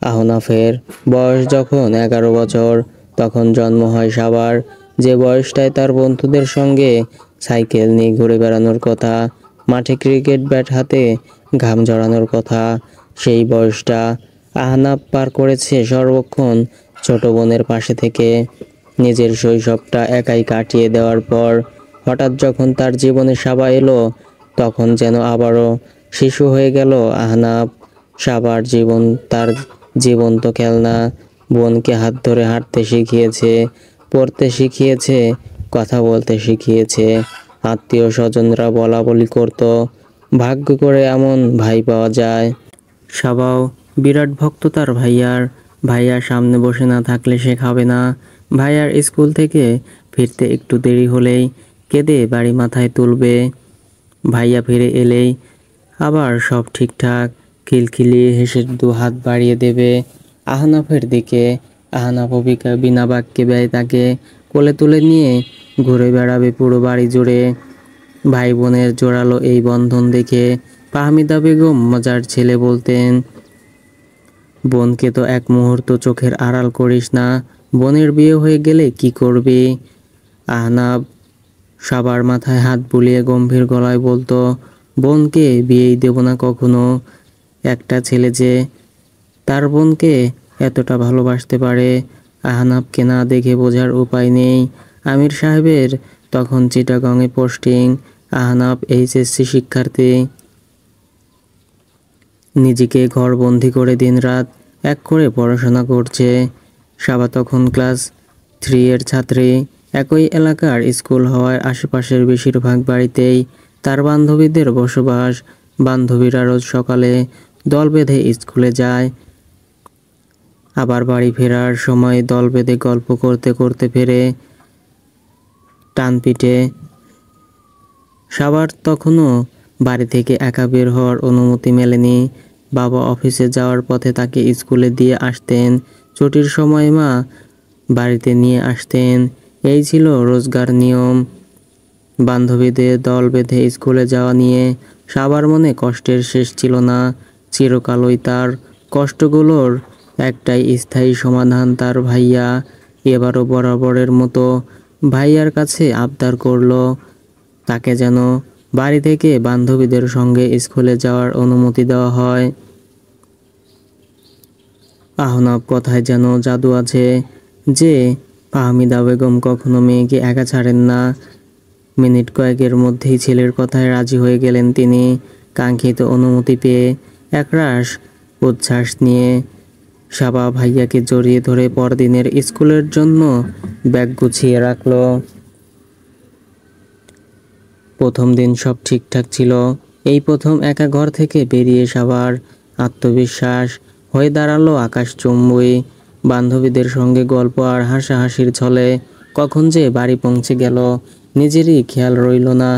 Speaker 1: আহনাফের বয়স যখন 11 বছর, তখন জন্ম হয় সাবার। যে বয়সটায় তার বন্ধুদের সঙ্গে সাইকেল নিয়ে ঘুরে বেড়ানোর কথা, মাঠে ক্রিকেট ব্যাট হাতে ঘাম ঝরানোর কথা, সেই বয়সটা আহনাফ পার করেছে সর্বক্ষণ ছোট বোনের পাশে থেকে। নিজের শৈশবটা একাই কাটিয়ে দেওয়ার পর হঠাৎ যখন তার জীবনে সাবা এলো, তখন যেন আবারও শিশু হয়ে গেল আহনাফ। সাবার জীবন তার জীবন্ত খেলনা। বোনকে হাত ধরে হাঁটতে শিখিয়েছে, পড়তে শিখিয়েছে, কথা বলতে শিখিয়েছে। আত্মীয় স্বজনরা বলা বলি করতো, ভাগ্য করে এমন ভাই পাওয়া যায়। সাবাও বিরাট ভক্ত তার ভাইয়ার। ভাইয়া সামনে বসে না থাকলে সে খাবে না। ভাইয়ার স্কুল থেকে ফিরতে একটু দেরি হলেই কেঁদে বাড়ি মাথায় তুলবে। ভাইয়া ফিরে এলেই আবার সব ঠিকঠাক খিলখিলিয়ে হেসে 2 হাত বাড়িয়ে দেবে আহনাফের দিকে। আহনাফ বিনা বাক্যে ব্যয় তাকে কোলে তুলে নিয়ে ঘুরে বেড়াবে পুরো বাড়ি জুড়ে। ভাই বোনের জোরালো এই বন্ধন দেখে ফাহমিদা বেগম মজার ছেলে বলতেন, বোনকে তো এক মুহূর্ত চোখের আড়াল করিস না, বোনের বিয়ে হয়ে গেলে কি করবি? আহনাফ সবার মাথায় হাত বুলিয়ে গম্ভীর গলায় বলতো, বোনকে বিয়েই দেব না কখনো। একটা ছেলে যে তার বোনকে এতটা ভালোবাসতে পারে, আহনাফকে না দেখে বোঝার উপায় নেই। আমির সাহেবের তখন চিটাগংয়ে পোস্টিং। আহনাফ এইচএসসি শিক্ষার্থী। নিজেকে ঘরবন্দি করে দিনরাত এক করে পড়াশোনা করছে। সাবা তখন ক্লাস 3 এর ছাত্রী। একই এলাকার স্কুল হওয়ায় আশেপাশের বেশিরভাগ বাড়িতেই তার বান্ধবীদের বসবাস। বান্ধবীরা রোজ সকালে দল বেঁধে স্কুলে যায়, আবার বাড়ি ফেরার সময় দল বেঁধে গল্প করতে করতে ফেরে টানপিটে। সাবার তখনও বাড়ি থেকে একা বের হওয়ার অনুমতি মেলেনি। বাবা অফিসে যাওয়ার পথে তাকে স্কুলে দিয়ে আসতেন, ছুটির সময় মা বাড়িতে নিয়ে আসতেন। এই ছিল রোজগার নিয়ম। বান্ধবীদের দল বেঁধে স্কুলে যাওয়া নিয়ে সাবার মনে কষ্টের শেষ ছিল না। চিরকালই তার কষ্টগুলোর একটাই স্থায়ী সমাধান, তার ভাইয়া। এবারও বরাবরের মতো ভাইয়ার কাছে আবদার করলো, তাকে যেন বাড়ি থেকে বান্ধবীদের সঙ্গে স্কুলে যাওয়ার অনুমতি দেওয়া হয়। আহনাফ কথায় যেন জাদু আছে যে ফাহমিদা বেগম কখনো মেয়েকে একা ছাড়েন না। মিনিট কয়েকের মধ্যেই ছেলের কথায় রাজি হয়ে গেলেন তিনি। কাঙ্ক্ষিত অনুমতি পেয়ে একরাশ উচ্ছ্বাস নিয়ে সাবা ভাইয়াকে জড়িয়ে ধরে পরদিনের স্কুলের জন্য ব্যাগ গুছিয়ে রাখলো। প্রথম দিন সব ঠিকঠাক ছিল। এই প্রথম একা ঘর থেকে বেরিয়ে সাবার আত্মবিশ্বাস হয়ে দাঁড়ালো আকাশচুম্বী। বান্ধবীদের সঙ্গে গল্প আর হাসাহাসির ছলে কখন যে বাড়ি পৌঁছে গেল নিজেরই খেয়াল রইল না।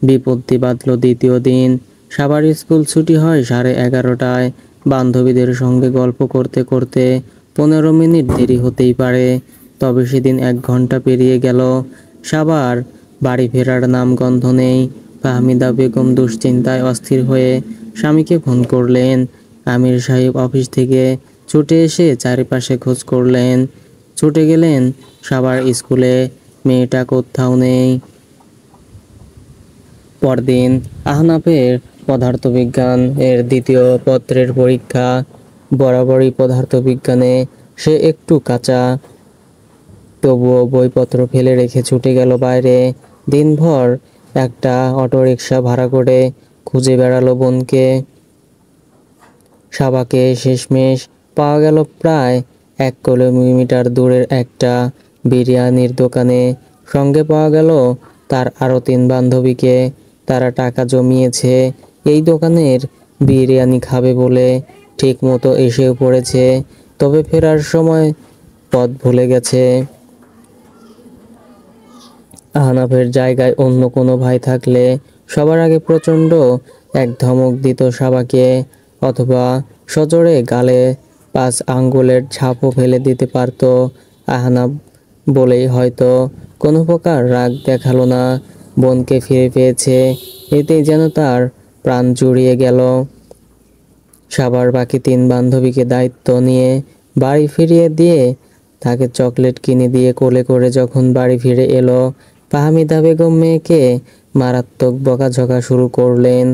Speaker 1: বিপত্তি বাঁধল দ্বিতীয় দিন। সাবার স্কুল ছুটি হয় 11:30টায়। বান্ধবীদের সঙ্গে গল্প করতে করতে 15 মিনিট দেরি হতেই পারে, তবে সেদিন 1 ঘন্টা পেরিয়ে গেল। সাবার বাড়ি ফেরার নামগন্ধ নেই। ফাহমিদা বেগম দুশ্চিন্তায় অস্থির হয়ে স্বামীকে ফোন করলেন। আমির সাহেব অফিস থেকে ছুটে এসে চারিপাশে খোঁজ করলেন। ছুটে গেলেন সাবার স্কুলে, মেয়েটা কোথাও নেই। পরদিন আহনাফের পদার্থবিজ্ঞান এর দ্বিতীয় পত্রের পরীক্ষা। বরাবরই পদার্থবিজ্ঞানে সে একটু কাঁচা, তবুও বইপত্র ফেলে রেখে ছুটে গেল বাইরে। দিনভর একটা অটোরিকশা ভাড়া করে খুঁজে বেড়ালো বোনকে। সাবাকে শেষমেশ পাওয়া গেল প্রায় 1 কিলোমিটার দূরের একটা বিরিয়ানির দোকানে। সঙ্গে পাওয়া গেল তার আরও 3 বান্ধবীকে। তারা টাকা জমিয়েছে এই দোকানের বিরিয়ানি খাবে বলে, ঠিক মতো এসেও পড়েছে। তবে ফেরার সময় পথ ভুলে গেছে। আহনাফের জায়গায় অন্য কোনো ভাই থাকলে সবার আগে প্রচণ্ড এক ধমক দিত সাবাকে, অথবা সজোরে গালে 5 আঙ্গুলের ছাপও ফেলে দিতে পারত। আহনাফ বলেই হয়তো কোনো প্রকার রাগ দেখালো না। বোনকে ফিরে পেয়েছে, এতেই যেন তার প্রাণ জুড়িয়ে গেল। সাবার বাকি 3 বান্ধবীকে দায়িত্ব নিয়ে বাড়ি ফিরিয়ে দিয়ে তাকে চকলেট কিনে দিয়ে কোলে করে যখন বাড়ি ফিরে এলো, ফাহমিদা বেগম মেয়েকে মারাত্মক বকাঝকা শুরু করলেন।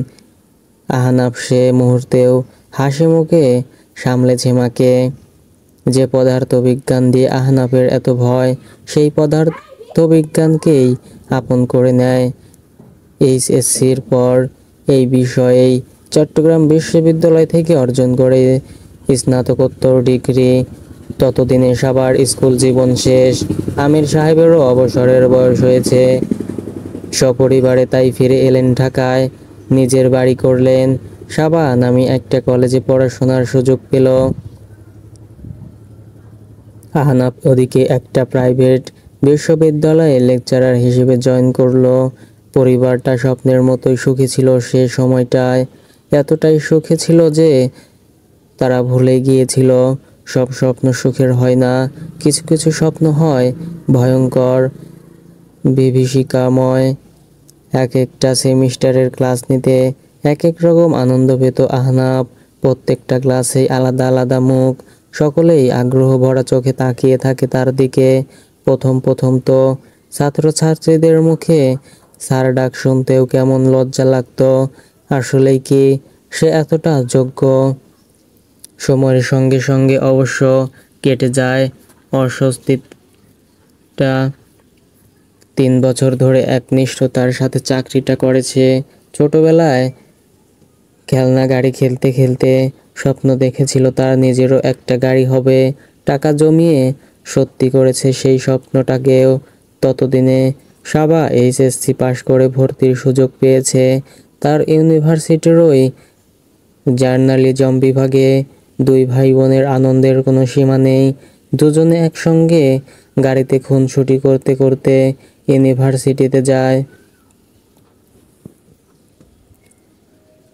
Speaker 1: আহনাফ সে মুহূর্তেও হাসি মুখে সামলেছে মাকে। যে পদার্থবিজ্ঞান দিয়ে আহনাফের এত ভয়, সেই পদার্থবিজ্ঞানকেই আপন করে নেয়। এইচএসসির পর এই বিষয়েই চট্টগ্রাম বিশ্ববিদ্যালয় থেকে অর্জন করে স্নাতকোত্তর ডিগ্রি। ততদিনে সাবার স্কুল জীবন শেষ। আমির সাহেবেরও অবসরের বয়স হয়েছে। সপরিবারে তাই ফিরে এলেন ঢাকায়, নিজের বাড়ি করলেন। সাবা নামি একটা কলেজে পড়াশোনার সুযোগ পেল। আহনাফ ওদিকে একটা প্রাইভেট বিশ্ববিদ্যালয়ে লেকচারার হিসেবে জয়েন করলো। পরিবারটা স্বপ্নের মতোই সুখী ছিল সে সময়টায়। এতটাই সুখী ছিল যে তারা ভুলে গিয়েছিল সব স্বপ্ন সুখের হয় না। কিছু কিছু স্বপ্ন হয় ভয়ঙ্কর, বিভীষিকাময়। এক একটা সেমিস্টারের ক্লাস নিতে এক এক রকম আনন্দ পেত আহনাফ। প্রত্যেকটা ক্লাসেই আলাদা আলাদা মুখ, সকলেই আগ্রহ ভরা চোখে তাকিয়ে থাকে তার দিকে। প্রথম প্রথম তো ছাত্রছাত্রীদের মুখে স্যার ডাক শুনতেও কেমন লজ্জা লাগতো। আসলেই কি সে এতটা যোগ্য? সময়ের সঙ্গে সঙ্গে অবশ্য কেটে যায় অস্বস্তিটা। 3 বছর ধরে একনিষ্ঠতার সাথে চাকরিটা করেছে। ছোটবেলায় খেলনা গাড়ি খেলতে খেলতে স্বপ্ন দেখেছিল তার নিজেরও একটা গাড়ি হবে। টাকা জমিয়ে সত্যি করেছে সেই স্বপ্নটাকেও। ততদিনে সাবা এইচএসসি পাশ করে ভর্তির সুযোগ পেয়েছে তার ইউনিভার্সিটিরই জার্নালিজম বিভাগে। 2 ভাই বোনের আনন্দের কোনো সীমা নেই। দুজনে একসঙ্গে গাড়িতে খুনসুটি করতে করতে ইউনিভার্সিটিতে যায়।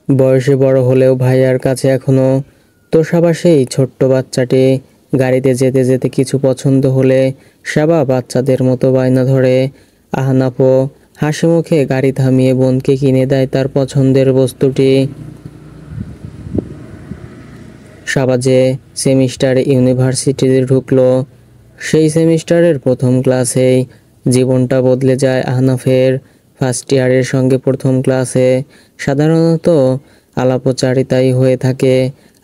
Speaker 1: বয়সে বড় হলেও ভাইয়ার কাছে এখনো তোষাবা সেই ছোট্ট বাচ্চাটি। গাড়িতে যেতে যেতে কিছু পছন্দ হলে সাবা বাচ্চাদের মতো বায়না ধরে। আহনাফও হাসি মুখে গাড়ি থামিয়ে বোনকে কিনে দেয় তার পছন্দের বস্তুটি। সাবা যে সেমিস্টারে ইউনিভার্সিটিতে ঢুকলো, সেই সেমিস্টারের প্রথম ক্লাসেই জীবনটা বদলে যায় আহনাফের। ফার্স্ট ইয়ারের সঙ্গে প্রথম ক্লাসে সাধারণত আলাপচারিতাই হয়ে থাকে।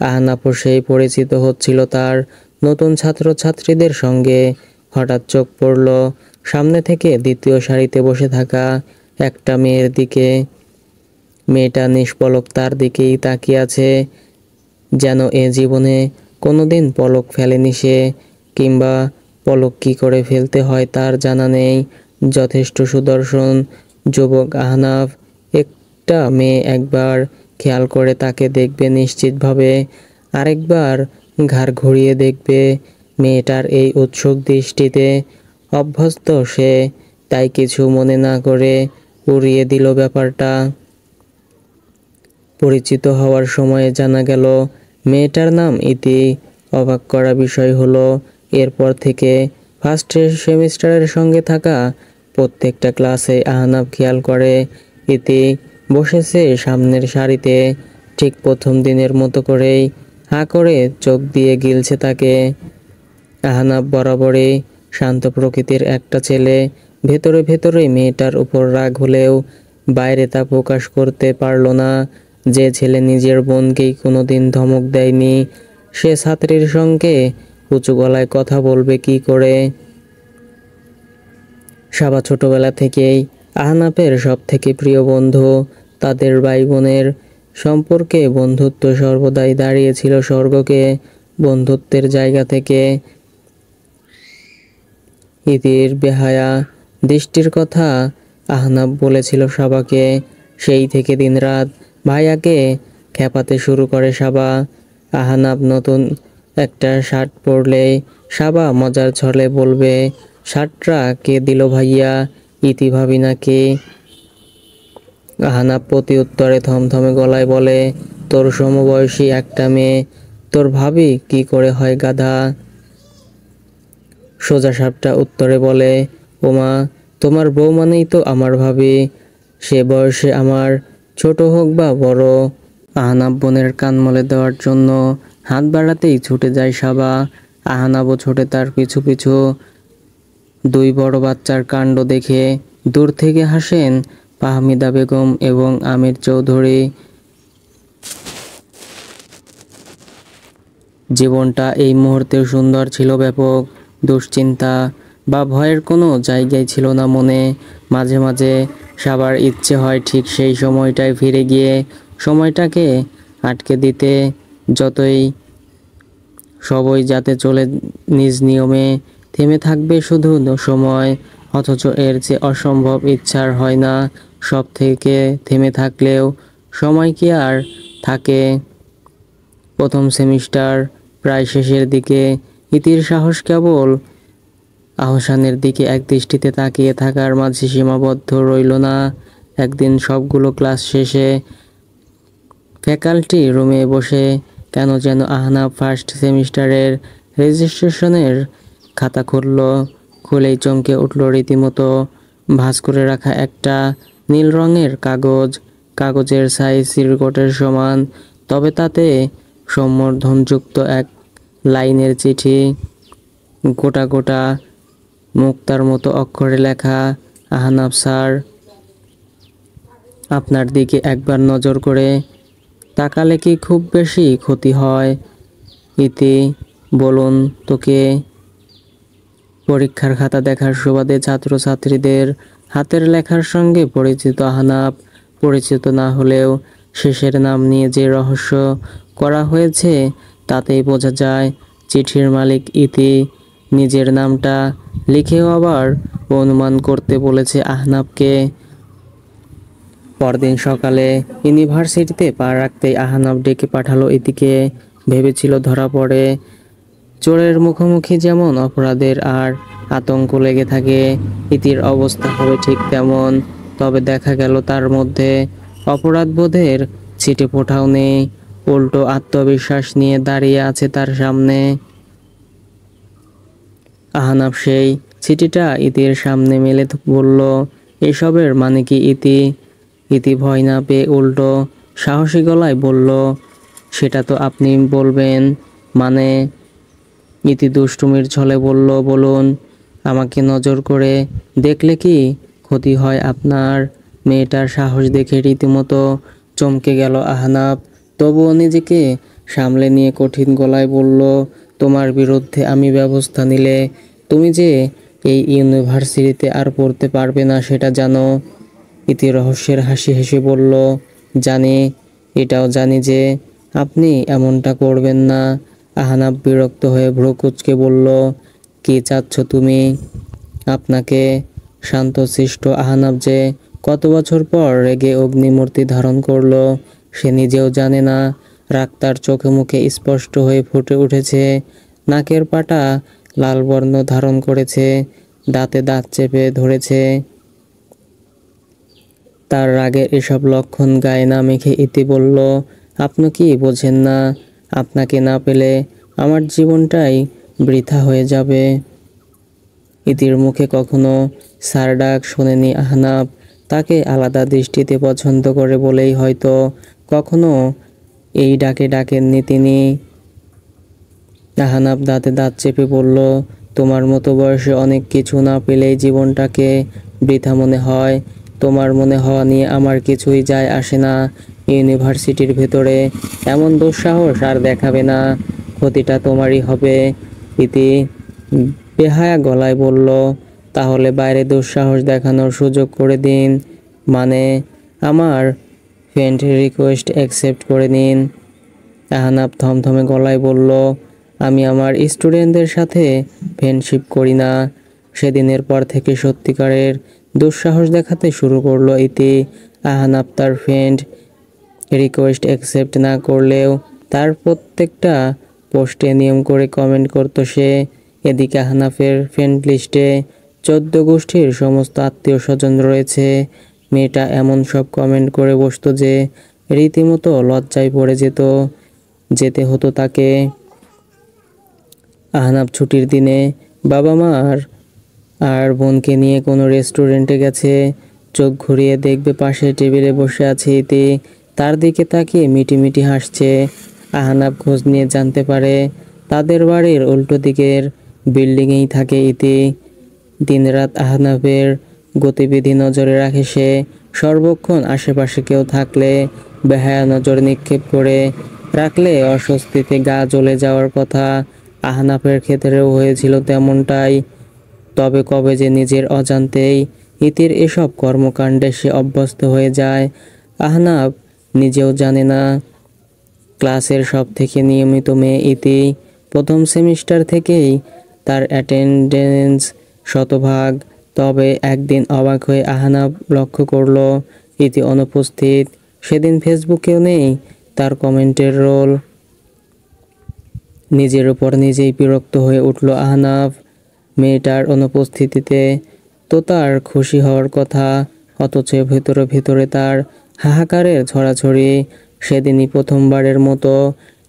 Speaker 1: আহনাফও সেই পরিচিত হচ্ছিল তার নতুন ছাত্রছাত্রীদের সঙ্গে। হঠাৎ চোখ পড়ল সামনে থেকে দ্বিতীয় সারিতে বসে থাকা একটা মেয়ের দিকে। মেয়েটা নিষ্পলক তার দিকেই তাকিয়ে আছে, যেন এ জীবনে কোনোদিন পলক ফেলেনি সে, কিংবা পলক কী করে ফেলতে হয় তার জানা নেই। যথেষ্ট সুদর্শন যুবক আহনাফ। একটা মেয়ে একবার খেয়াল করে তাকে দেখবে নিশ্চিতভাবে, আরেকবার ঘাড় ঘুরিয়ে দেখবে। মেয়েটার এই উৎসুক দৃষ্টিতে অভ্যস্ত সে, তাই কিছু মনে না করে উড়িয়ে দিল ব্যাপারটা। পরিচিত হওয়ার সময়ে জানা গেল মেয়েটার নাম ইতি। অবাক করা বিষয় হলো এরপর থেকে ফার্স্ট সেমিস্টারের সঙ্গে থাকা প্রত্যেকটা ক্লাসে আহনাফ খেয়াল করে ইতি বসেছে সামনের সারিতে। ঠিক প্রথম দিনের মতো করেই হাঁ করে চোখ দিয়ে গিলছে তাকে। আহনাফ বরাবরই শান্ত প্রকৃতির একটা ছেলে। ভেতরে ভেতরে মেয়েটার উপর রাগ হলেও বাইরে তা প্রকাশ করতে পারল না। যে ছেলে নিজের বোনকেই কোনোদিন ধমক দেয়নি, সে ছাত্রীর সঙ্গে উঁচু গলায় কথা বলবে কি করে? সাবা ছোটবেলা থেকেই আহনাফের সব থেকে প্রিয় বন্ধু। তাদের ভাই বোনের সম্পর্কে বন্ধুত্ব সর্বদাই দাঁড়িয়েছিল স্বর্গকে বন্ধুত্বের জায়গা থেকে। ইতির বেহায়া দৃষ্টির কথা আহনাব বলেছিল সাবাকে। সেই থেকে দিনরাত ভাইয়াকে খেপাতে শুরু করে সাবা। আহনাব নতুন একটা শার্ট পরলে সাবা মজার ছলে বলবে, শার্টটা কে দিল ভাইয়া? ইতি ভাবি নাকি? আহনাব প্রতি উত্তরে থমথমে গলায় বলে, তোর সমবয়সী একটা মেয়ে, তোর ভাবি কি করে হয় গাধা? সোজা সাপটা উত্তরে বলে, ওমা, তোমার বউ মানেই তো আমার ভাবি, সে বয়সে আমার ছোট হোক বা বড়। আহনাব বোনের কান মলে দেওয়ার জন্য হাত বাড়াতেই ছুটে যায় সাবা। আহনাবও ছোটে তার পিছু পিছু। দুই বড় বাচ্চার কাণ্ড দেখে দূর থেকে হাসেন ফাহমিদা বেগম এবং আমির চৌধুরী। জীবনটা এই মুহূর্তে সুন্দর ছিল। ব্যাপক দুশ্চিন্তা বা ভয়ের কোনো জায়গায় ছিল না মনে। মাঝে মাঝে সবার ইচ্ছে হয় ঠিক সেই সময়টায় ফিরে গিয়ে সময়টাকে আটকে দিতে, যতই সবই যাতে চলে নিজ নিয়মে, থেমে থাকবে শুধু সময়। অথচ এর চেয়ে অসম্ভব ইচ্ছার হয় না। সব থেকে থেমে থাকলেও সময় কি আর থাকে? প্রথম সেমিস্টার প্রায় শেষের দিকে। ইতির সাহস কেবল আহসানের দিকে একদৃষ্টিতে তাকিয়ে থাকার মাঝে সীমাবদ্ধ রইল না। একদিন সবগুলো ক্লাস শেষে ফ্যাকাল্টি রুমে বসে কেন যেন আহনাব ফার্স্ট সেমিস্টারের রেজিস্ট্রেশনের খাতা খুলেই চমকে উঠল রীতিমতো। ভাঁজ করে রাখা একটা নীল রঙের কাগজের সাইজ সিলকোটের সমান, তবে তাতে সম্বর্ধনযুক্ত এক লাইনের চিঠি। গোটা গোটা মুক্তার মতো অক্ষরে লেখা, আহনাব স্যার, আপনার দিকে একবার নজর করে তাকালে কি খুব বেশি ক্ষতি হয়? ইতি, বলুন তোকে। পরীক্ষার খাতা দেখার সুবাদে ছাত্রছাত্রীদের হাতের লেখার সঙ্গে পরিচিত আহনাব। পরিচিত না হলেও শেষের নাম নিয়ে যে রহস্য করা হয়েছে তাতেই বোঝা যায় চিঠির মালিক ইতি। নিজের নামটা লিখেও আবার অনুমান করতে বলেছে আহনাবকে। পরদিন সকালে ইউনিভার্সিটিতে পা রাখতেই আহনাব ডেকে পাঠালো ইতিকে। ভেবেছিল ধরা পড়ে। চোরের মুখোমুখি যেমন অপরাধের আর আতঙ্ক লেগে থাকে, ইতির অবস্থা হবে ঠিক তেমন। তবে দেখা গেল তার মধ্যে অপরাধবোধের ছিটে ফোঁটাও নেই। উল্টো আত্মবিশ্বাস নিয়ে দাঁড়িয়ে আছে তার সামনে। আহনাব সেই চিঠিটা ইতির সামনে মেলে বলল, এসবের মানে কি ইতি? ইতি ভয় না পেয়ে উল্টো সাহসী গলায় বলল, সেটা তো আপনি বলবেন। মানে? ইতি দুষ্টুমির ছলে বলল, বলুন। আমাকে নজর করে দেখলে কি ক্ষতি হয় আপনার? মেয়েটার সাহস দেখে রীতিমতো চমকে গেল আহনাব। তবুও নিজেকে সামলে নিয়ে কঠিন গলায় বলল, তোমার বিরুদ্ধে আমি ব্যবস্থা নিলে তুমি যে এই ইউনিভার্সিটিতে আর পড়তে পারবে না সেটা জানো? ইতি রহস্যের হাসি হেসে বলল, জানি। এটাও জানি যে আপনি এমনটা করবেন না। আহনাব বিরক্ত হয়ে ভ্রু কুঁচকে বলল, কি চাচ্ছ তুমি? আপনাকে। শান্তশিষ্ট আহনাব যে কত বছর পর রেগে অগ্নিমূর্তি ধারণ করলো সে নিজেও জানে না। রাগ তার চোখে মুখে স্পষ্ট হয়ে ফুটে উঠেছে। নাকের পাটা লাল বর্ণ ধারণ করেছে, দাঁতে দাঁত চেপে ধরেছে। তার রাগের এসব লক্ষণ গায়ে না মেখে ইতি বলল, আপনি কি বোঝেন না? আপনাকে না পেলে আমার জীবনটাই বৃথা হয়ে যাবে। ইতির মুখে কখনো স্যার ডাক শোনেনি আহনাব। তাকে আলাদা দৃষ্টিতে পছন্দ করে বলেই হয়তো কখনো এই ডাকে ডাকেননি তিনি। আহনাব দাঁতে দাঁত চেপে বলল, তোমার মতো বয়সে অনেক কিছু না পেলেই জীবনটাকে বৃথা মনে হয়। তোমার মনে হওয়া নিয়ে আমার কিছুই যায় আসে না। ইউনিভার্সিটির ভেতরে এমন দুঃসাহস আর দেখাবে না, ক্ষতিটা তোমারই হবে। ইতি বেহায়া গলায় বলল, তাহলে বাইরে দুঃসাহস দেখানোর সুযোগ করে দিন। মানে? আমার ফ্রেন্ড রিকোয়েস্ট অ্যাকসেপ্ট করে নিন। আহনাব থমথমে গলায় বলল, আমি আমার স্টুডেন্টদের সাথে ফ্রেন্ডশিপ করি না। সেদিনের পর থেকে সত্যিকারের দুঃসাহস দেখাতে শুরু করলো ইতি। আহনাব তার ফ্রেন্ড রিকোয়েস্ট অ্যাকসেপ্ট না করলেও তার প্রত্যেকটা পোস্টে নিয়ম করে কমেন্ট করতো সে। এদিকে আহনাফের ফ্রেন্ড লিস্টে 14 গোষ্ঠীর সমস্ত আত্মীয় স্বজন রয়েছে। মেয়েটা এমন সব কমেন্ট করে বসতো যে রীতিমতো লজ্জায় পড়ে যেতে হতো তাকে। আহনাব ছুটির দিনে বাবা মার আর বোনকে নিয়ে কোনো রেস্টুরেন্টে গেছে। চোখ ঘুরিয়ে দেখবে পাশে টেবিলে বসে আছে ইতি, তার দিকে তাকিয়ে মিটিমিটি হাসছে। আহনাব খোঁজ নিয়ে জানতে পারে তাদের বাড়ির উল্টো দিকের বিল্ডিংয়েই থাকে ইতি। দিনরাত আহনাবের গতিবিধি নজরে রাখে সে। সর্বক্ষণ আশেপাশে কেউ থাকলে বেহায়া নজর নিক্ষেপ করে রাখলে অস্বস্তিতে গা জ্বলে যাওয়ার কথা। আহনাফের ক্ষেত্রেও হয়েছিল তেমনটাই। তবে কবে যে নিজের অজান্তেই ইতির এসব কর্মকাণ্ডে সে অভ্যস্ত হয়ে যায় আহনাব নিজেও জানে না। ক্লাসের সব থেকে নিয়মিত মেয়ে ইতি। প্রথম সেমিস্টার থেকেই তার অ্যাটেন্ডেন্স শতভাগ। তবে একদিন অবাক হয়ে আহনাব লক্ষ্য করলো ইতি অনুপস্থিত। সেদিন ফেসবুকেও নেই তার কমেন্টের রোল। নিজের উপর নিজেই বিরক্ত হয়ে উঠল আহনাব। মেয়েটার অনুপস্থিতিতে তো তার খুশি হওয়ার কথা, অথচ ভেতরে ভেতরে তার হাহাকারের ছড়াছড়ি। সেদিনই প্রথমবারের মতো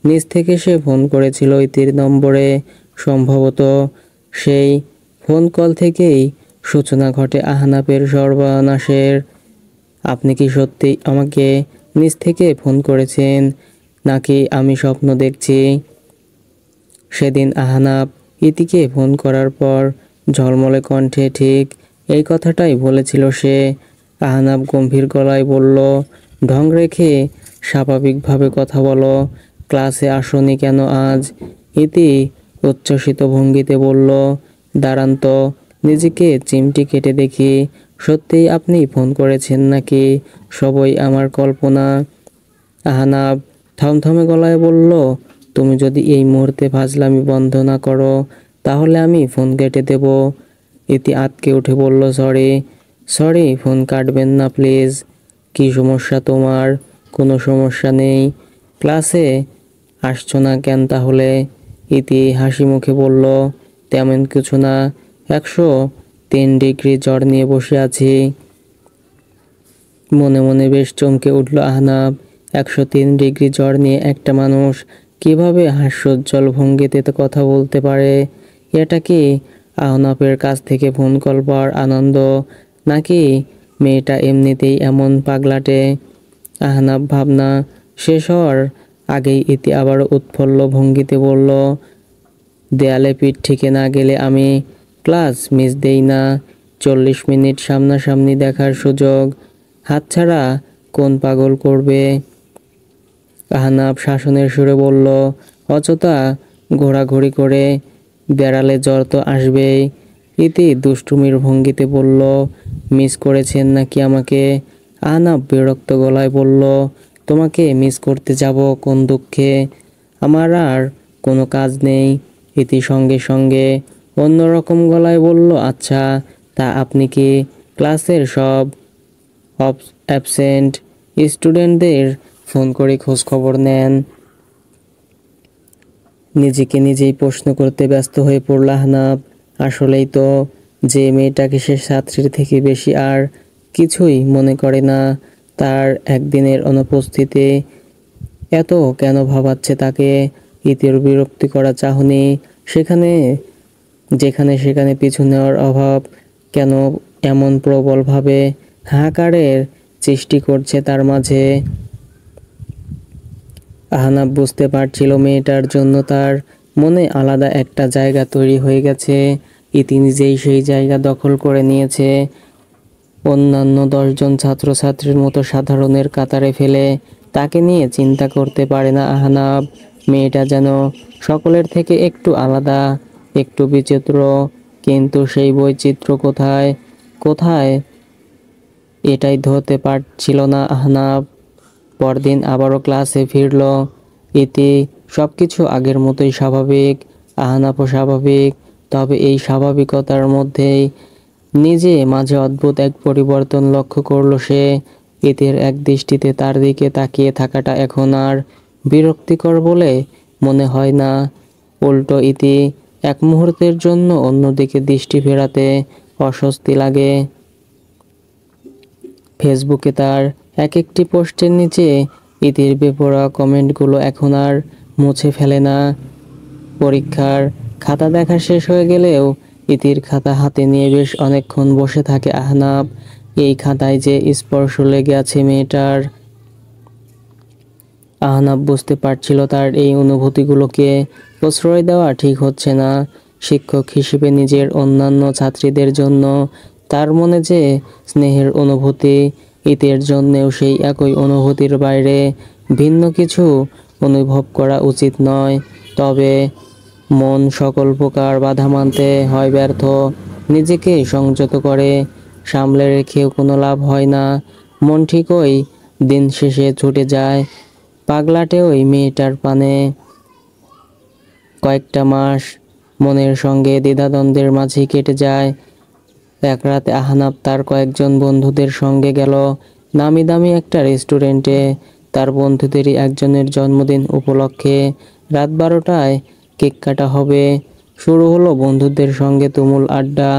Speaker 1: নিজ থেকে সে ফোন করেছিল ইতির নম্বরে। সম্ভবত সেই ফোন কল থেকেই সূচনা ঘটে আহনাবের সর্বনাশের। আপনি কি সত্যি আমাকে নিজ থেকে ফোন করেছেন, নাকি আমি স্বপ্ন দেখছি? সেদিন আহনাব ইতিকে ফোন করার পর ঝলমলে কণ্ঠে ঠিক এই কথাটাই বলেছিল সে। আহনাব গম্ভীর গলায় বলল, ঢং রেখে স্বাভাবিকভাবে কথা বলো। ক্লাসে আসোনি কেন আজ? ইতি উচ্ছ্বসিত ভঙ্গিতে বলল, দাঁড়ান তো, নিজেকে চিমটি কেটে দেখি। সত্যিই আপনি ফোন করেছেন নাকি সবই আমার কল্পনা? আহনাব থমথমে গলায় বলল, তুমি যদি এই মুহূর্তে ফাজলামি বন্ধ না করো তাহলে আমি ফোন কেটে দেব। ইতি আঁতকে উঠে বলল, সরি, ফোন কাটবেন না প্লিজ। কি সমস্যা তোমার? কোনো সমস্যা নেই। ক্লাসে আসছো না কেন তাহলে? ইতি হাসি মুখে বলল, তেমন কিছু না, 103 ডিগ্রি জ্বর নিয়ে বসে আছি। মনে মনে বেশ চমকে উঠল আহনাব। 103 ডিগ্রি জ্বর নিয়ে একটা মানুষ কিভাবে হাস্যোজ্জ্বল ভঙ্গিতে কথা বলতে পারে? এটা কি আহনাফের কাছ থেকে ফোন কল পাওয়ার আনন্দ, নাকি মেয়েটা এমনিতেই এমন পাগলাটে? আহনাব ভাবনা শেষ হওয়ার আগেই ইতি আবার উৎফুল্ল ভঙ্গিতে বলল, দেয়ালে পিঠ থেকে না গেলে আমি ক্লাস মিস দেই না। 40 মিনিট সামনাসামনি দেখার সুযোগ হাতছাড়া কোন পাগল করবে? আহনাব শাসনের সুরে বলল, অযথা ঘোরাঘুরি করে বেড়ালে জ্বর তো আসবেই। ইতি দুষ্টুমির ভঙ্গিতে বলল, মিস করেছেন নাকি আমাকে? আহনাব বিরক্ত গলায় বলল, তোমাকে মিস করতে যাব কোন দুঃখে? আমার আর কোনো কাজ নেই। ইতি সঙ্গে সঙ্গে অন্যরকম গলায় বলল, আচ্ছা, তা আপনি কি ক্লাসের সব অ্যাবসেন্ট স্টুডেন্টদের ফোন করে খোঁজ খবর নেন? নিজেকে নিজেই প্রশ্ন করতে ব্যস্ত হয়ে পড়ল আহনাব। আসলেই তো, যে মেয়েটাকে সে ছাত্রীর থেকে বেশি আর কিছুই মনে করে না, তার একদিনের অনুপস্থিতি এত কেন ভাবাচ্ছে তাকে? ইতির বিরক্তি করা চাহনি যেখানে সেখানে পিছু নেওয়ার অভাব কেন এমন প্রবলভাবে হাহাকারের সৃষ্টি করছে তার মাঝে? আহনাব বুঝতে পারছিল মেয়েটার জন্য তার মনে আলাদা একটা জায়গা তৈরি হয়ে গেছে। ইতি নিজেই সেই জায়গা দখল করে নিয়েছে। অন্যান্য 10 জন ছাত্রছাত্রীর মতো সাধারণের কাতারে ফেলে তাকে নিয়ে চিন্তা করতে পারে না আহনাব। মেয়েটা যেন সকলের থেকে একটু আলাদা, একটু বিচিত্র। কিন্তু সেই বৈচিত্র্য কোথায় এটাই ধরতে পারছিল না আহনাব। পরদিন আবারও ক্লাসে ফিরল ইতি। সবকিছু আগের মতোই স্বাভাবিক, আহনাফও স্বাভাবিক। তবে এই স্বাভাবিকতার মধ্যেই নিজে মাঝে অদ্ভুত এক পরিবর্তন লক্ষ্য করল সে। ইতির এক দৃষ্টিতে তার দিকে তাকিয়ে থাকাটা এখন আর বিরক্তিকর বলে মনে হয় না। উল্টো ইতি এক মুহূর্তের জন্য অন্যদিকে দৃষ্টি ফেরাতে অস্বস্তি লাগে। ফেসবুকে তার এক একটি পোস্টের নিচে ইতির বেপরোয়া কমেন্টগুলো এখন আর মুছে ফেলে না। পরীক্ষার খাতা দেখা শেষ হয়ে গেলেও ইতির খাতা হাতে নিয়ে বেশ অনেকক্ষণ বসে থাকে আহনাব। এই খাতায় যে স্পর্শ লেগে আছে মেয়েটার। আহনাব বুঝতে পারছিল তার এই অনুভূতিগুলোকে প্রশ্রয় দেওয়া ঠিক হচ্ছে না। শিক্ষক হিসেবে নিজের অন্যান্য ছাত্রীদের জন্য তার মনে যে স্নেহের অনুভূতি, ইতির জন্যেও সেই একই অনুভূতির বাইরে ভিন্ন কিছু অনুভব করা উচিত নয়। তবে মন সকল প্রকার বাধা মানতে হয় ব্যর্থ। নিজেকে সংযত করে সামলে রেখেও কোনো লাভ হয় না। মন ঠিকই দিন শেষে ছুটে যায় পাগলাটে ওই মেয়েটার পানে। কয়েকটা মাস মনের সঙ্গে দ্বিধাদ্বন্দ্বের মাঝেই কেটে যায়। এক রাতে আহনাব তার কয়েকজন বন্ধুদের সঙ্গে গেল নামি দামি একটা রেস্টুরেন্টে। তার বন্ধুদেরই একজনের জন্মদিন উপলক্ষে রাত 12টায় কেক কাটা হবে। শুরু হলো বন্ধুদের সঙ্গে তুমুল আড্ডা।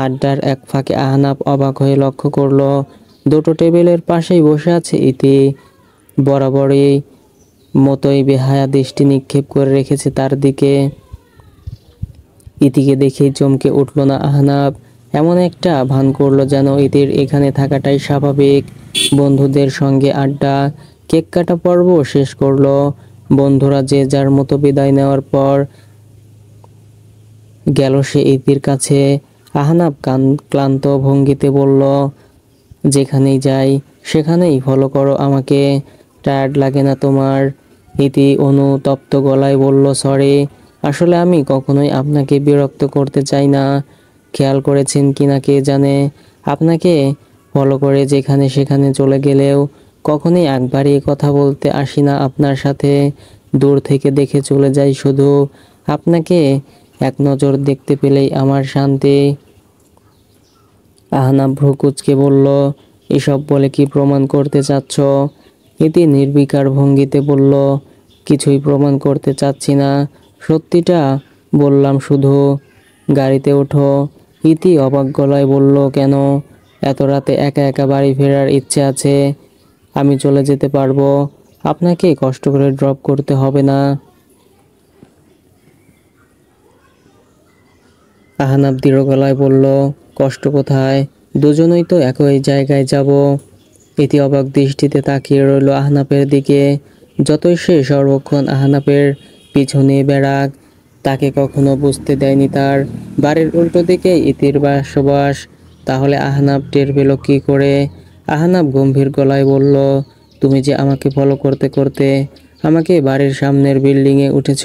Speaker 1: আড্ডার এক ফাঁকে আহনাব অবাক হয়ে লক্ষ্য করলো দুটো টেবিলের পাশেই বসে আছে ইতি। বরাবরই মতোই বেহায়া দৃষ্টি নিক্ষেপ করে রেখেছে তার দিকে। ইতিকে দেখেই চমকে উঠল না আহনাব। এমন একটা ভান করলো যেন ইতির এখানে থাকাটাই স্বাভাবিক। বন্ধুদের সঙ্গে আড্ডা, কেক কাটা পর্ব শেষ করলো। বন্ধুরা যে যার মতো বিদায় নেওয়ার পর গেল সে ইতির কাছে। আহনাব ক্লান্ত ভঙ্গিতে বলল, যেখানেই যাই সেখানেই ফলো করো আমাকে, টায়ার্ড লাগে না তোমার? ইতি অনুতপ্ত গলায় বলল, সরি, আসলে আমি কখনোই আপনাকে বিরক্ত করতে চাই না। খেয়াল করেছেন কিনা কে জানে, আপনাকে ফলো করে যেখানে সেখানে চলে গেলেও কখনোই একবারই কথা বলতে আসি না আপনার সাথে। দূর থেকে দেখে চলে যাই শুধু। আপনাকে এক নজর দেখতে পেলেই আমার শান্তি। আহনাব ভ্রু কুঁচকে বলল, এসব বলে কি প্রমাণ করতে চাচ্ছ? ইতি নির্বিকার ভঙ্গিতে বলল, কিছুই প্রমাণ করতে চাচ্ছি না, সত্যিটা বললাম শুধু। গাড়িতে ওঠো। ইতি অবাক গলায় বলল, কেন? এত রাতে একা একা বাড়ি ফেরার ইচ্ছে আছে। আমি চলে যেতে পারবো, আপনাকে কষ্ট করে ড্রপ করতে হবে না। আহনাব দৃঢ় গলায় বলল, কষ্ট কোথায়? দুজনেই তো একই জায়গায় যাব। ইতি অবাক দৃষ্টিতে তাকিয়ে রইল আহনাফের দিকে। যতই সে সর্বক্ষণ আহনাফের পিছু নিয়ে বেড়াক, তাকে কখনো বুঝতে দেয়নি তার বাড়ির উল্টো দিকে ইতির বসবাস। তাহলে আহনাফ টের পেল কি করে? আহনাফ গম্ভীর গলায় বলল, তুমি যে আমাকে ফলো করতে করতে আমাকে বাড়ির সামনের বিল্ডিংয়ে উঠেছ,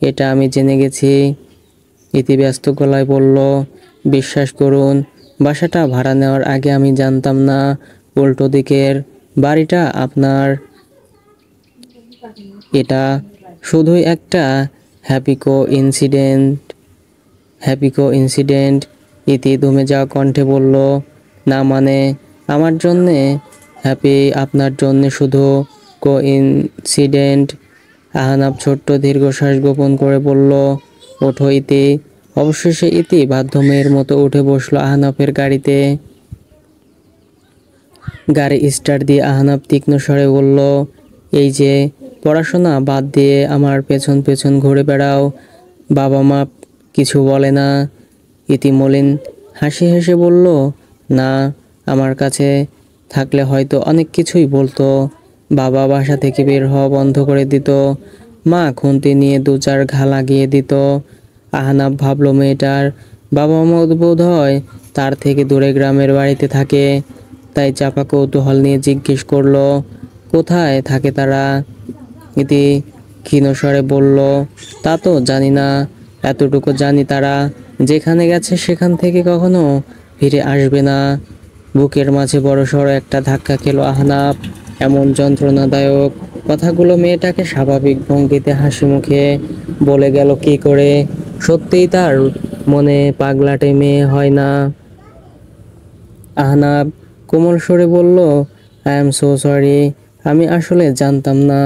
Speaker 1: এটা আমি জেনে গেছি। ইতি ব্যস্ত গলায় বলল, বিশ্বাস করুন, বাসাটা ভাড়া নেওয়ার আগে আমি জানতাম না উল্টো দিকের বাড়িটা আপনার। এটা শুধুই একটা হ্যাপিকো ইনসিডেন্ট। ইতি দমে যাওয়া কণ্ঠে বলল, না মানে আমার জন্যে হ্যাপি, আপনার জন্যে শুধু ইনসিডেন্ট। আহনাব ছোট্ট দীর্ঘশ্বাস গোপন করে বলল, ওঠো ইতি। অবশেষে ইতি বাধ্য মেয়ের মতো উঠে বসলো আহনাফের গাড়িতে। গাড়ি স্টার্ট দিয়ে আহনাব তীক্ষ্ণ স্বরে বলল, এই যে পড়াশোনা বাদ দিয়ে আমার পেছন পেছন ঘুরে বেড়াও, বাবা মা কিছু বলে না? ইতি মলিন হাসি হেসে বলল, না, আমার কাছে থাকলে হয়তো অনেক কিছুই বলতো। বাবা বাসা থেকে বের হওয়া বন্ধ করে দিত, মা খুন্তি নিয়ে 2-4 ঘা লাগিয়ে দিত। আহনাব ভাবল মেয়েটার বাবা মা বোধ হয় তার থেকে দূরে গ্রামের বাড়িতে থাকে। তাই চাপা কৌতূহল নিয়ে জিজ্ঞেস করলো, কোথায় থাকে তারা? ইতি ক্ষীণ স্বরে বলল, তা তো জানি না, এতটুকু জানি তারা যেখানে গেছে সেখান থেকে কখনো ফিরে আসবে না। বুকের মাঝে বড়সড় একটা ধাক্কা খেলো আহনাব। এমন যন্ত্রণাদায়ক কথাগুলো মেয়েটাকে স্বাভাবিক ভঙ্গিতে হাসি মুখে বলে গেল কি করে? সত্যিই তার মনে পাগলাটে মেয়ে হয় না? আহনাব কোমল স্বরে বলল, আই এম সো সরি, আমি আসলে জানতাম না।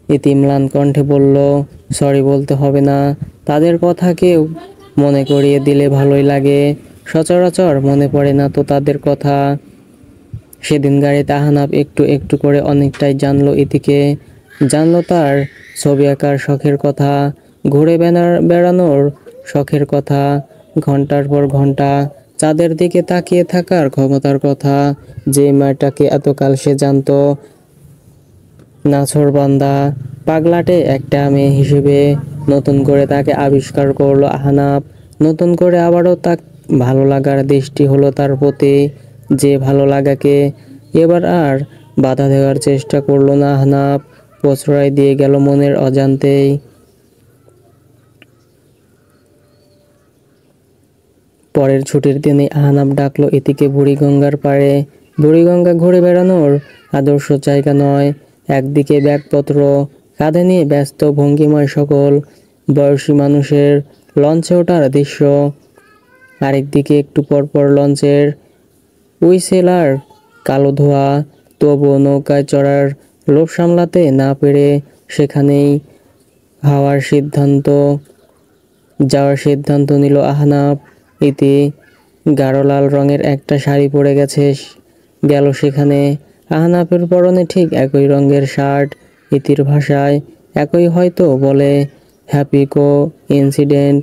Speaker 1: ইতি ম্লান কণ্ঠে বলল, সরি বলতে হবে না, তাদের কথা কেউ মনে করিয়ে দিলে ভালোই লাগে, সচরাচর মনে পড়ে না তো তাদের কথা। সেদিন গাড়িতে আহনাব একটু একটু করে অনেকটাই জানলো ইতিকে, জানলো তার ছবি আঁকার শখের কথা, ঘুরে বেড়ানোর শখের কথা, ঘন্টার পর ঘন্টা চাঁদের দিকে তাকিয়ে থাকার ক্ষমতার কথা, যে মেয়েটাকে এতকাল সে জানতো নাছোড়বান্দা পাগলাটে একটা মেয়ে হিসেবে নতুন করে তাকে আবিষ্কার করলো আহনাব। নতুন করে আবারও তার ভালো লাগার দৃষ্টি হলো তার প্রতি, যে ভালো লাগাকে এবার আর বাধা দেওয়ার চেষ্টা করলো না আহনাব, প্রশ্রয় দিয়ে গেল মনের অজান্তেই। পরের ছুটির দিনে আহনাব ডাকলো ইতিকে বুড়িগঙ্গার পাড়ে। বুড়িগঙ্গা ঘুরে বেড়ানোর আদর্শ জায়গা নয়। একদিকে ব্যাগপত্র কাঁধে নিয়ে ব্যস্ত ভঙ্গিময় সকল বয়সী মানুষের লঞ্চে ওঠার দৃশ্য, আরেকদিকে একটু পরপর লঞ্চের হুইসেলার কালো ধোঁয়া। তবুও নৌকায় চড়ার লোভ সামলাতে না পেরে সেখানেই যাওয়ার সিদ্ধান্ত নিল আহনাব। ইতি গাঢ় লাল রঙের একটা শাড়ি পরে গেল সেখানে। আহনাফের পরনে ঠিক একই রঙের শার্ট। ইতির ভাষায় একই, হয়তো বলে হ্যাপি কো ইনসিডেন্ট।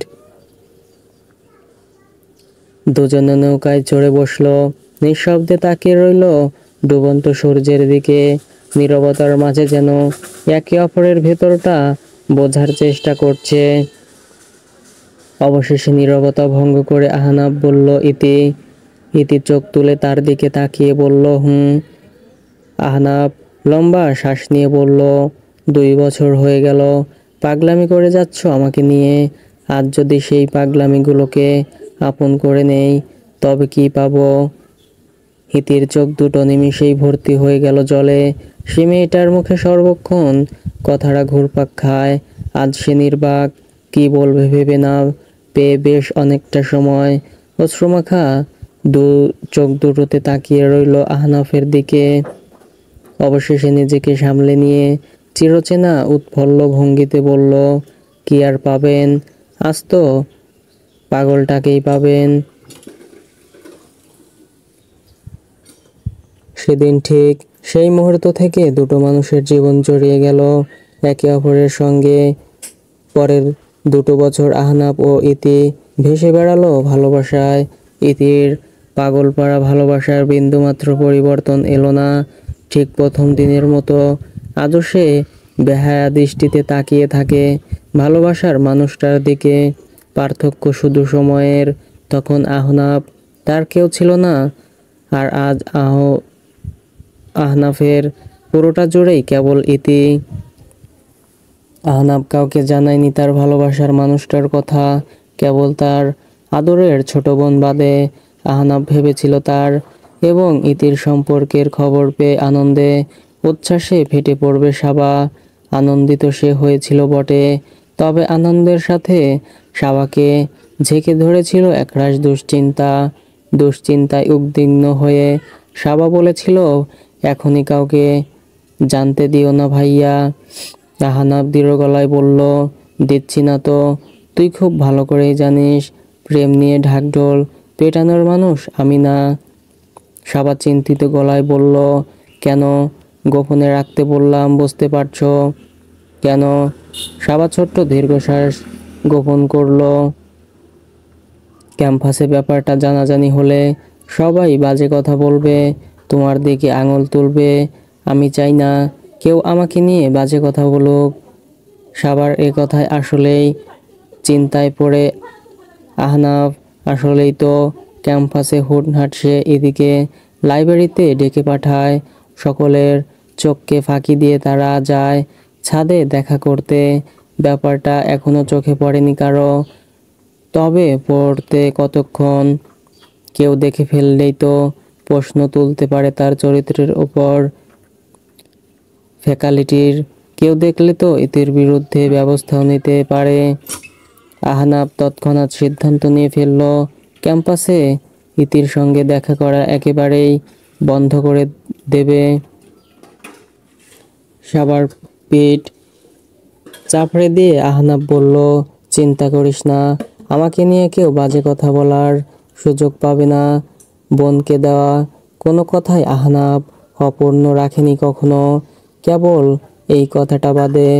Speaker 1: দুজনে নৌকায় চড়ে বসলো, নিঃশব্দে তাকিয়ে রইল ডুবন্ত সূর্যের দিকে। নীরবতার মাঝে যেন একে অপরের ভেতরটা বোঝার চেষ্টা করছে। অবশেষে নীরবতা ভঙ্গ করে আহনাব বলল, ইতি চোখ তুলে তার দিকে তাকিয়ে বলল, হুম। আহনাব লম্বা শ্বাস নিয়ে বলল, 2 বছর হয়ে গেল পাগলামি করে যাচ্ছ আমাকে নিয়ে। আজ যদি সেই পাগলামিগুলোকে আপন করে নেই তবে কি পাবো? ইতির চোখ দুটো নিমিষেই ভর্তি হয়ে গেল জলে। সে মেয়েটার মুখে সর্বক্ষণ কথাটা ঘুরপাক খায়। আজ সে নির্বাক, কি বলবে ভেবে না পেয়ে বেশ অনেকটা সময় অশ্রুমাখা চোখ দুটোতে তাকিয়ে রইল আহনাফের দিকে। অবশেষে নিজেকে সামলে নিয়ে চিরচেনা উৎফুল্ল ভঙ্গিতে বলল, কি আর পাবেন, আজ তো পাগলটাকেই পাবেন। সেদিন ঠিক সেই মুহূর্ত থেকে দুটো মানুষের জীবন জড়িয়ে গেল একে অপরের সঙ্গে। পরের 2 বছর আহনাব ও ইতি ভেসে বেড়ালো ভালোবাসায়। ইতির পাগলপাড়া ভালোবাসার বিন্দুমাত্র পরিবর্তন এলো না। ঠিক প্রথম দিনের মতো আজও সে বেহায়া দৃষ্টিতে তাকিয়ে থাকে ভালোবাসার মানুষটার দিকে। পার্থক্য শুধু সময়ের। তখন আহনাব তার কেউ ছিল না, আর আজ আহনাফের পুরোটা জুড়েই কেবল ইতি। আহনাব কাউকে জানায়নি তার ভালোবাসার মানুষটার কথা, কেবল তার আদরের ছোট বোন বাদে। আহনাব ভেবেছিল তার এবং ইতির সম্পর্কের খবর পেয়ে আনন্দে উচ্ছ্বাসে ফেটে পড়বে সাবা। আনন্দিত সে হয়েছিল বটে, তবে আনন্দের সাথে সাবাকে ঝেঁকে ধরেছিল একরাশ দুশ্চিন্তায় উদ্বিগ্ন হয়ে সাবা বলেছিল, এখনই কাউকে জানতে দিও না ভাইয়া। আহনাব দৃঢ় গলায় বলল, দিচ্ছি না তো, তুই খুব ভালো করেই জানিস প্রেম নিয়ে ঢাকঢোল পেটানোর মানুষ আমি না। সাবা চিন্তিত গলায় বলল, কেন? গোপনে রাখতে বললাম, বুঝতে পারছো কেন? সাবা ছোট্ট দীর্ঘশ্বাস গোপন করলো। ক্যাম্পাসে ব্যাপারটা জানাজানি হলে সবাই বাজে কথা বলবে, তোমার দিকে আঙুল তুলবে। আমি চাই না কেউ আমাকে নিয়ে বাজে কথা বলুক। সাবার এ কথায় আসলেই চিন্তায় পড়ে আহনাফ। আসলেই তো ক্যাম্পাসে হুটহাট সে এদিকে লাইব্রেরিতে ডেকে পাঠায়। সকলের চোখকে ফাঁকি দিয়ে তারা যায় ছাদে দেখা করতে। ব্যাপারটা এখনো চোখে পড়েনি কারো, তবে পড়তে কতক্ষণ? কেউ দেখে ফেললেই তো প্রশ্ন তুলতে পারে তার চরিত্রের উপর। ফ্যাকাল্টির কেউ দেখলে তো এদের বিরুদ্ধে ব্যবস্থাও নিতে পারে। আহনাব তৎক্ষণাৎ সিদ্ধান্ত নিয়ে ফেলল ক্যাম্পাসে ইতির সঙ্গে দেখা করা একেবারেই বন্ধ করে দেবে। সবার পিঠ চাপড়ে দিয়ে আহনাব বলল, চিন্তা করিস না, আমাকে নিয়ে কেউ বাজে কথা বলার সুযোগ পাবে না। বোনকে দেওয়া কোনো কথাই আহনাব অপূর্ণ রাখেনি কখনো, কেবল এই কথাটা বাদে।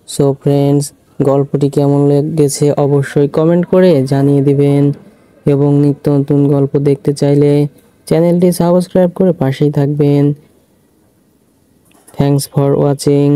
Speaker 1: সো ফ্রেন্ডস, গল্পটি কেমন লেগেছে অবশ্যই কমেন্ট করে জানিয়ে দিবেন এবং নিত্য নতুন গল্প দেখতে চাইলে চ্যানেলটি সাবস্ক্রাইব করে পাশেই থাকবেন। Thanks for watching.